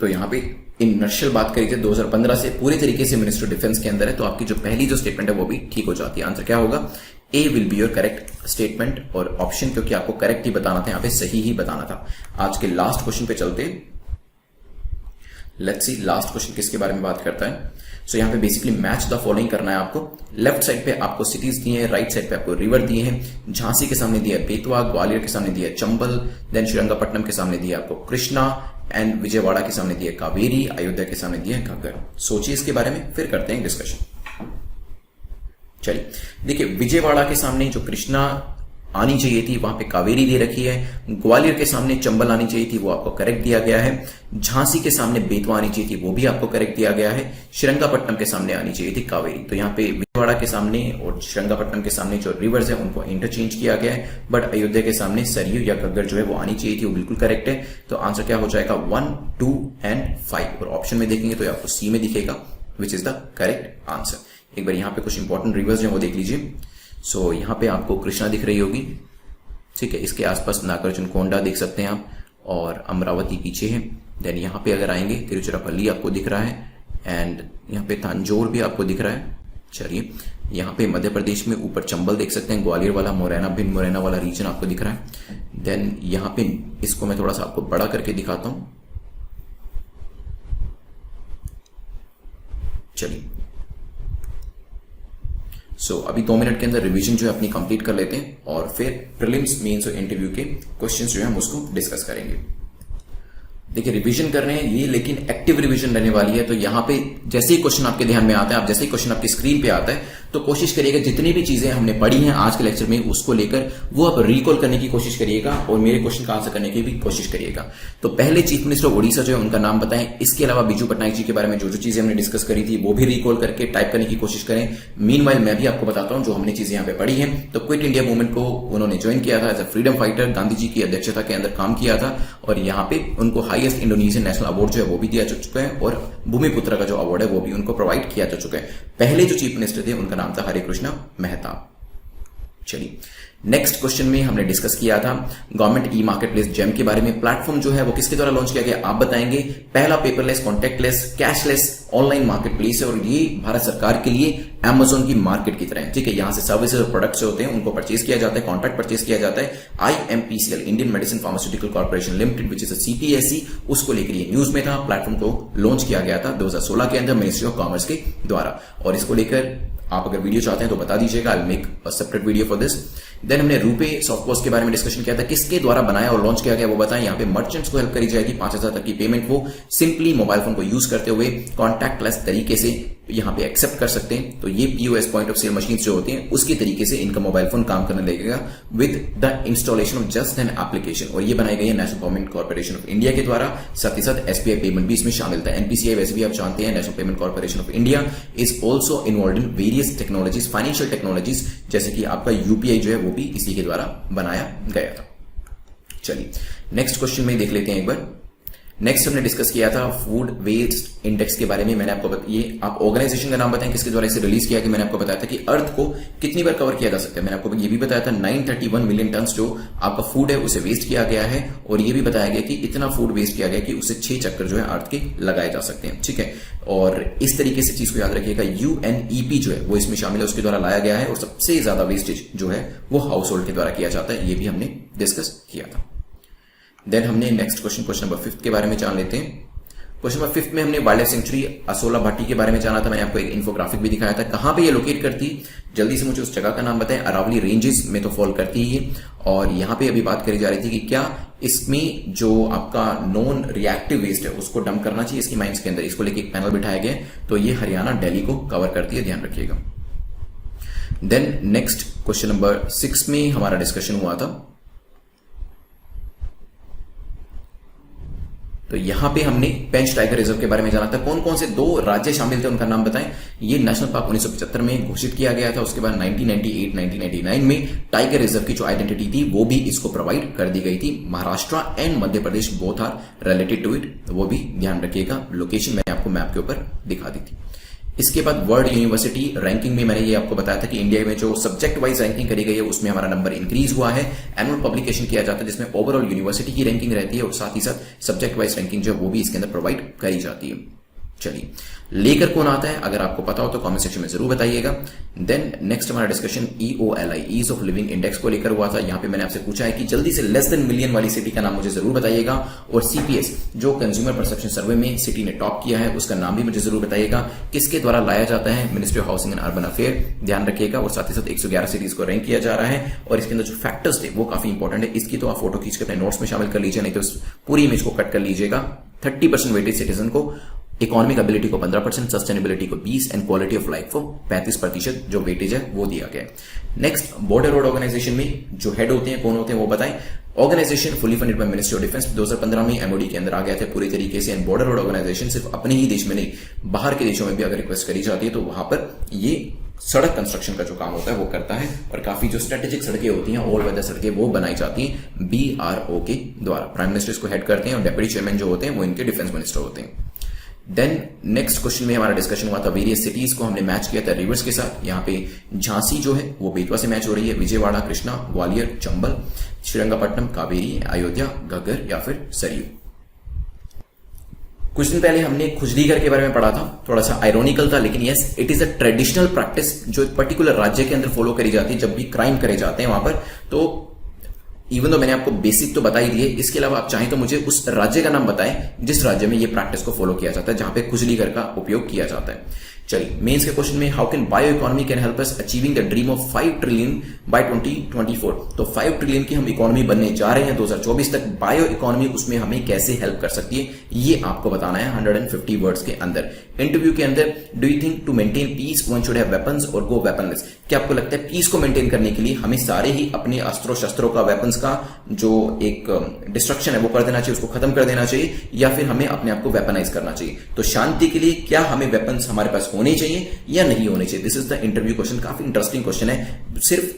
तो यहां पे इन नर्शल बात करी जाए 2015 से पूरी तरीके से मिनिस्ट्री ऑफ डिफेंस के अंदर है, तो आपकी जो पहली जो स्टेटमेंट है वो भी ठीक हो जाती है। आंसर क्या होगा? A will be your correct statement और ऑप्शन, क्योंकि आपको करेक्ट ही बताना था, यहां पे सही ही बताना था। आज के लास्ट क्वेश्चन पे चलते हैं। लेट्स सी लास्ट क्वेश्चन किसके बारे में बात करता है। सो यहां पे बेसिकली मैच द फॉलोइंग करना है आपको। लेफ्ट साइड पे आपको सिटीज दिए हैं, राइट साइड पे आपको रिवर दिए हैं। झांसी के सामने दिया है बेतवा, ग्वालियर के सामने दिया है चंबल, देन श्रीरंगपट्टनम के सामने दिया आपको कृष्णा, एंड विजयवाड़ा के सामने दिया कावेरी, अयोध्या के सामने दिया घग्गर। सोचिए इसके बारे में, फिर करते हैं डिस्कशन। चलिए, देखिए विजयवाड़ा के सामने जो कृष्णा आनी चाहिए थी, वहां पे कावेरी दे रखी है। ग्वालियर के सामने चंबल आनी चाहिए थी, वो आपको करेक्ट दिया गया है। झांसी के सामने बेतवा आनी चाहिए थी, वो भी आपको करेक्ट दिया गया है। श्रीरंगपट्टनम के सामने आनी चाहिए थी कावेरी। तो यहाँ पे विजयवाड़ा के सामने और श्रीरंगपट्टनम के सामने जो रिवर्स है उनको इंटरचेंज किया गया है, बट अयोध्या के सामने सरयू या घग्गर जो है वो आनी चाहिए थी, वो बिल्कुल करेक्ट है। तो आंसर क्या हो जाएगा 1, 2 एंड 5। और ऑप्शन में देखेंगे तो आपको सी में दिखेगा, which is the correct answer. एक बार यहाँ पे कुछ इंपॉर्टेंट रिवर्स जो वो देख लीजिए। सो यहाँ पे आपको कृष्णा दिख रही होगी, ठीक है। इसके आसपास नागार्जुन कोंडा देख सकते हैं आप, और अमरावती पीछे है। देन यहाँ पे अगर आएंगे तिरुचिरापल्ली आपको दिख रहा है, एंड यहाँ पे तांजोर भी आपको दिख रहा है। चलिए, यहाँ पे मध्य प्रदेश में ऊपर चंबल देख सकते हैं, ग्वालियर वाला मुरैना, भिंड मुरैना वाला रीजन आपको दिख रहा है। देन यहाँ पे इसको मैं थोड़ा सा आपको बड़ा करके दिखाता हूं। चलिए, अभी 2 मिनट के अंदर रिवीजन जो है अपनी कंप्लीट कर लेते हैं, और फिर प्रीलिम्स, मेंस और इंटरव्यू के क्वेश्चंस जो है हम उसको डिस्कस करेंगे। देखिए, रिवीजन कर रहे हैं ये, लेकिन एक्टिव रिवीजन रहने वाली है। तो यहाँ पे जैसे ही क्वेश्चन आपके ध्यान में आता है, आप जैसे ही क्वेश्चन आपकी स्क्रीन पे आता है, तो कोशिश करिएगा जितनी भी चीजें हमने पढ़ी हैं आज के लेक्चर में उसको लेकर वो आप रिकॉल करने की कोशिश करिएगा, और मेरे क्वेश्चन का आंसर करने की भी कोशिश करिएगा। तो पहले चीफ मिनिस्टर ऑफ ओडिशा जो है उनका नाम बताएं। इसके अलावा बिजू पटनायक जी के बारे में जो जो चीजें हमने डिस्कस करी थी वो भी रिकॉल करके टाइप करने की कोशिश करें। मीनवाइल मैं भी आपको बताता हूं जो हमने चीजें यहाँ पे पढ़ी हैं। तो क्विट इंडिया मूवमेंट को उन्होंने ज्वाइन किया था as a freedom fighter, Gandhi ji की अध्यक्षता के अंदर काम किया था, और यहाँ पे उनको हाईएस्ट इंडोनेशियन नेशनल अवार्ड जो है वो भी दिया जा चुका है, और भूमिपुत्र का जो अवार्ड है वो भी उनको प्रोवाइड किया जा चुका है। पहले जो चीफ मिनिस्टर थे उनका नाम था हरे कृष्णा मेहता। चलिए, नेक्स्ट क्वेश्चन में हमने डिस्कस किया था government e marketplace GeM के बारे में। प्लेटफॉर्म जो है वो किसके द्वारा लॉन्च किया गया आप बताएंगे। पहला paperless, contactless, cashless online market place है, और ये भारत सरकार के लिए अमेजोन की मार्केट की तरह है, ठीक है। यहां से सर्विसेज और प्रोडक्ट्स होते हैं उनको परचेज किया जाता है, कॉन्ट्रैक्ट परचेज किया जाता है। IMPCL, Indian medicine pharmaceutical corporation limited, which is a CPSE, उसको लेकर ये न्यूज में था। प्लेटफॉर्म को लॉन्च किया गया था 2016 के अंदर मिनिस्ट्री ऑफ कॉमर्स के द्वारा, और इसको लेकर आप अगर वीडियो चाहते हैं तो बता दीजिएगा, I will make a separate video for this. Then हमने रूपे सॉफ्टवेयर के बारे में डिस्कशन किया था, किसके द्वारा बनाया और लॉन्च किया गया वो बताएं। यहाँ पे मर्चेंट्स को हेल्प करी जाएगी, 5,000 तक की पेमेंट वो सिंपली मोबाइल फोन को यूज करते हुए कॉन्टैक्टलेस तरीके से यहाँ पे एक्सेप्ट कर सकते हैं। तो ये POS point of sale machine जो होती हैं उसकी तरीके से इनका मोबाइल फोन काम करने लगेगा with the installation of just an application, और ये बनाई गई है national payment corporation of India के द्वारा। साथ ही साथ SBI पेमेंट भी इसमें शामिल था। NPCI वैसे भी आप जानते हैं, national payment corporation of India is also involve in various technologies, financial technologies, जैसे कि आपका UPI जो है वो भी इसी के द्वारा बनाया गया था। चलिए, नेक्स्ट क्वेश्चन में देख लेते हैं एक बार। नेक्स्ट हमने डिस्कस किया था फूड वेस्ट इंडेक्स के बारे में। मैंने आपको ये आप ऑर्गेनाइजेशन का नाम बताएं किसके द्वारा इसे रिलीज किया गया। मैंने आपको बताया था कि अर्थ को कितनी बार कवर किया जा सकता है। मैंने आपको ये भी बताया था 931 मिलियन टन जो आपका फूड है उसे वेस्ट किया गया है, और ये भी बताया गया कि इतना फूड वेस्ट किया गया कि उसे 6 चक्कर जो है अर्थ के लगाए जा सकते हैं, ठीक है। और इस तरीके से चीज को याद रखिएगा, UNEP जो है वो इसमें शामिल है, उसके द्वारा लाया गया है, और सबसे ज्यादा वेस्टेज जो है वो हाउस होल्ड के द्वारा किया जाता है, ये भी हमने डिस्कस किया था। देन हमने नेक्स्ट क्वेश्चन नंबर 5 के बारे में जान लेते हैं। क्वेश्चन नंबर 5 में हमने wild life sanctuary Asola Bhati के बारे में जाना था। मैंने आपको एक इन्फोग्राफिक भी दिखाया था, कहां पे ये लोकेट करती, जल्दी से मुझे उस जगह का नाम बताएं। अरावली रेंजेस में तो फॉल करती ही है, और यहां पे अभी बात करी जा रही थी कि क्या इसमें जो आपका नॉन रिएक्टिव वेस्ट है उसको डंप करना चाहिए इसकी माइंस के अंदर, इसको लेकर एक पैनल बिठाया गया। तो ये हरियाणा, दिल्ली को कवर करती है, ध्यान रखिएगा। देन नेक्स्ट क्वेश्चन नंबर 6 में हमारा डिस्कशन हुआ था। तो यहां पे हमने पेंच टाइगर रिजर्व के बारे में जाना था। कौन कौन से 2 राज्य शामिल थे उनका नाम बताएं। ये नेशनल पार्क 1975 में घोषित किया गया था। उसके बाद 1998, 1999 में टाइगर रिजर्व की जो आइडेंटिटी थी वो भी इसको प्रोवाइड कर दी गई थी। Maharashtra and Madhya Pradesh both are related to it, वो भी ध्यान रखिएगा। लोकेशन मैंने आपको मैप के ऊपर दिखा दी थी। इसके बाद वर्ल्ड यूनिवर्सिटी रैंकिंग में मैंने ये आपको बताया था कि इंडिया में जो सब्जेक्ट वाइज रैंकिंग करी गई है उसमें हमारा नंबर इंक्रीज हुआ है। एनुअल पब्लिकेशन किया जाता है जिसमें ओवरऑल यूनिवर्सिटी की रैंकिंग रहती है, और साथ ही साथ सब्जेक्ट वाइज रैंकिंग जो है वो भी इसके अंदर प्रोवाइड करी जाती है। चलिए, लेकर कौन आता है अगर आपको पता हो तो कमेंट सेक्शन में जरूर बताइएगा। देन नेक्स्ट हमारा discussion EOLI, ease of living index को लेकर हुआ था। यहां पे मैंने आपसे पूछा है कि जल्दी से लेस देन मिलियन वाली सिटी का नाम मुझे जरूर बताइएगा, और CPS जो कंज्यूमर परसेप्शन सर्वे में सिटी ने टॉप किया है उसका नाम भी मुझे जरूर बताइएगा। किसके द्वारा लाया जाता है, ministry of housing and urban affair, ध्यान रखिएगा। और साथ ही साथ 111 सिटीज को रैंक किया जा रहा है, और इसके अंदर जो फैक्टर्स थे वो काफी इंपॉर्टेंट है। इसकी तो आप फोटो खींच के अपने नोट्स में शामिल कर लीजिए, नहीं तो पूरी इमेज को कट कर लीजिएगा। 30% वेटेज सिटीजन को इकोनॉमिक एबिलिटी को 15%, सस्टेनेबिलिटी को 20 एंड क्वालिटी ऑफ लाइफ को 35% जो वेटेज है वो दिया गया है। नेक्स्ट, बॉर्डर रोड ऑर्गेनाइजेशन में जो हेड होते हैं कौन होते हैं वो बताएं। Organization fully funded by ministry of defence 2015 में एमओडी के अंदर आ गए थे पूरी तरीके से। एंड बॉर्डर रोड ऑर्गेनाइजेशन सिर्फ अपने ही देश में नहीं, बाहर के देशों में भी अगर रिक्वेस्ट करी जाती है तो वहां पर ये सड़क कंस्ट्रक्शन का जो काम होता है वो करता है। और काफी जो स्ट्रेटेजिक सड़कें होती हैं, ऑल वेदर सड़कें, वो बनाई जाती हैं BRO के द्वारा। प्राइम मिनिस्टर इसको हेड करते हैं और डेप्यूटी चेयरमैन जो होते हैं वो इनके डिफेंस मिनिस्टर होते हैं। देन नेक्स्ट क्वेश्चन में हमारा डिस्कशन हुआ था वेरियस सिटीज को हमने मैच किया था रिवर्स के साथ। यहाँ पे झांसी जो है वो बेतवा से मैच हो रही है, विजयवाड़ा कृष्णा, ग्वालियर चंबल, श्रीरंगपट्टनम कावेरी, अयोध्या घग्गर या फिर सरयू। कुछ दिन पहले हमने खुजलीगर के बारे में पढ़ा था, थोड़ा सा आयरोनिकल था, लेकिन yes it is a traditional practice जो एक पर्टिकुलर राज्य के अंदर फॉलो करी जाती है जब भी क्राइम करे जाते हैं वहां पर। तो इवन तो मैंने आपको बेसिक तो बता ही दिए, इसके अलावा आप चाहें तो मुझे उस राज्य का नाम बताएं जिस राज्य में ये प्रैक्टिस को फॉलो किया जाता है, जहां पे खुजलीगर का उपयोग किया जाता है। चलिए, मेंस के क्वेश्चन में how can bio economy can help us achieving the dream of 5 trillion by 2024। तो 5 ट्रिलियन की हम इकोनॉमी बनने जा रहे हैं 2024 तक। बायो इकोनॉमी उसमें हमें कैसे हेल्प कर सकती है ये आपको बताना है 150 वर्ड्स के अंदर। इंटरव्यू के अंदर, do you think to maintain peace one should have weapons और गो वेपनलेस। क्या आपको लगता है पीस को मेंटेन करने के लिए हमें सारे ही अपने अस्त्रों शस्त्रों का, वेपन्स का जो एक डिस्ट्रक्शन है वो कर देना चाहिए, उसको खत्म कर देना चाहिए, या फिर हमें अपने आप को वेपनाइज करना चाहिए। तो शांति के लिए क्या हमें वेपन्स हमारे पास होने चाहिए या नहीं होने चाहिए? This is the interview question. काफी इंटरेस्टिंग क्वेश्चन है। सिर्फ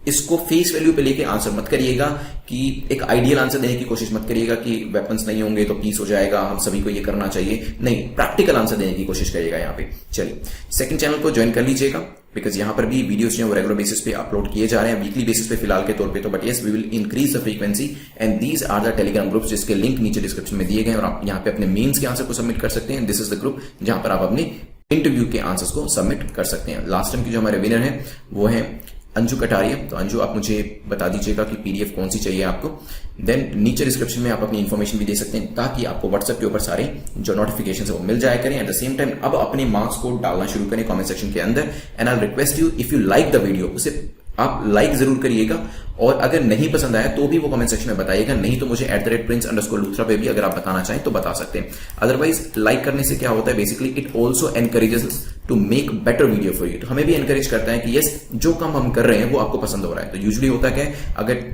इसको फेस वैल्यू पे लेके आंसर मत करिएगा कि एक आइडियल आंसर देने की कोशिश मत करिएगा कि वेपन्स नहीं होंगे तो पीस हो जाएगा, हम सभी को ये करना चाहिए। नहीं, प्रैक्टिकल आंसर देने की कोशिश करिएगा यहाँ पे। चलिए, सेकंड चैनल को ज्वाइन कर लीजिएगा बिकॉज यहाँ पर भी वीडियोस जो है वो रेगुलर बेसिस पे अपलोड किए जा रहे हैं, वीकली बेसिस पे फिलहाल के तौर पे तो, but yes we will increase the frequency and these are the Telegram groups जिसके लिंक नीचे डिस्क्रिप्शन में दिए गए और आप यहाँ पे अपने मेंस के आंसर को सबमिट कर सकते हैं। दिस इज द ग्रुप जहां पर आप अपने इंटरव्यू के आंसर्स को सबमिट कर सकते हैं। लास्ट टाइम की जो हमारे विनर है वो है अंजू कटारिया। तो अंजू, आप मुझे बता दीजिएगा कि PDF कौन सी चाहिए आपको। देन नीचे डिस्क्रिप्शन में आप अपनी इन्फॉर्मेशन भी दे सकते हैं ताकि आपको व्हाट्सएप के ऊपर सारे जो नोटिफिकेशन है वो मिल जाया करें। एट द सेम टाइम अब अपने मार्क्स को डालना शुरू करें कमेंट सेक्शन के अंदर। And I request you, if you like the video, उसे आप लाइक जरूर करिएगा, और अगर नहीं पसंद आया तो भी वो कमेंट सेक्शन में बताइएगा। नहीं तो मुझे @prince_luthra पे भी अगर आप बताना चाहें तो बता सकते हैं। अदरवाइज लाइक करने से क्या होता है, basically it also encourages to make better video for you. तो हमें भी एनकरेज करता है कि यस जो काम हम कर रहे हैं वो आपको पसंद हो रहा है। तो यूजुअली होता है क्या, अगर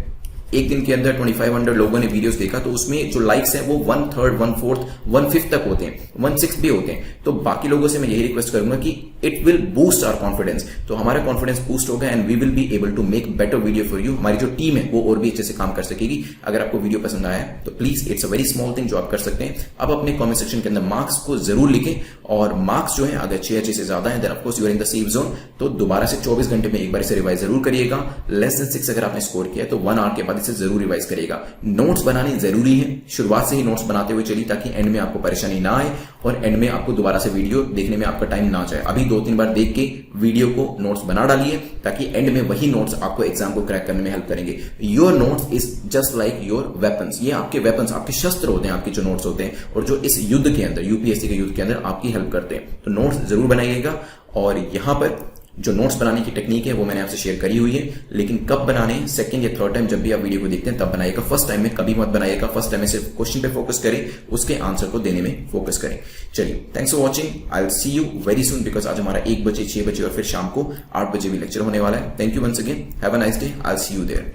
एक दिन के अंदर 2500 लोगों ने वीडियोस देखा तो उसमें जो लाइक्स हैं वो 1/3, 1/4, 1/5 तक होते हैं, 1/6 भी होते हैं। तो बाकी लोगों से मैं यही रिक्वेस्ट करूंगा कि it will boost our confidence. तो हमारा कॉन्फिडेंस बूस्ट होगा and we will be able to make better video for you. हमारी जो टीम है वो और भी अच्छे से काम कर सकेगी। अगर आपको वीडियो पसंद आया तो please, it's a very small thing जो आप कर सकते हैं। अब अपने कॉमेंट सेक्शन के अंदर मार्क्स को जरूर लिखें, और मार्क्स जो है अगर 6 से ज्यादा है then of course you are in the safe zone. तो दोबारा से 24 घंटे में एक बार इसे रिवाइज जरूर करिएगा। लेस देन 6 अगर आपने स्कोर किया है तो 1 आवर के बाद इसे जरूर रिवाइज करिएगा। नोट्स बनाने जरूरी है, शुरुआत से ही नोट्स बनाते हुए चलिए ताकि एंड में आपको परेशानी ना आए और एंड में आपको दोबारा से वीडियो देखने में आपका टाइम ना जाए। अभी 2-3 बार देख के वीडियो को नोट्स बना डालिए ताकि एंड में वही नोट्स आपको एग्जाम को क्रैक करने में हेल्प करेंगे। Your notes is just like your weapons. ये आपके वेपन्स, आपके शस्त्र होते हैं, आपके जो नोट्स होते हैं, और जो इस युद्ध के अंदर, UPSC के युद्ध के अंदर आपकी हेल्प करते हैं। तो नोट्स जरूर बनाइएगा। और यहां पर जो नोट्स बनाने की टेक्निक है वो मैंने आपसे शेयर करी हुई है, लेकिन कब बनाने, सेकंड या थर्ड टाइम जब भी आप वीडियो को देखते हैं तब बनाइएगा। फर्स्ट टाइम में कभी मत बनाइएगा। फर्स्ट टाइम में सिर्फ क्वेश्चन पे फोकस करें, उसके आंसर को देने में फोकस करें। चलिए, thanks for watching. I will see you very soon because आज हमारा 1 बजे, 6 बजे और फिर शाम को 8 बजे भी लेक्चर होने वाला है। Thank you once again, have a nice day, I will see you there.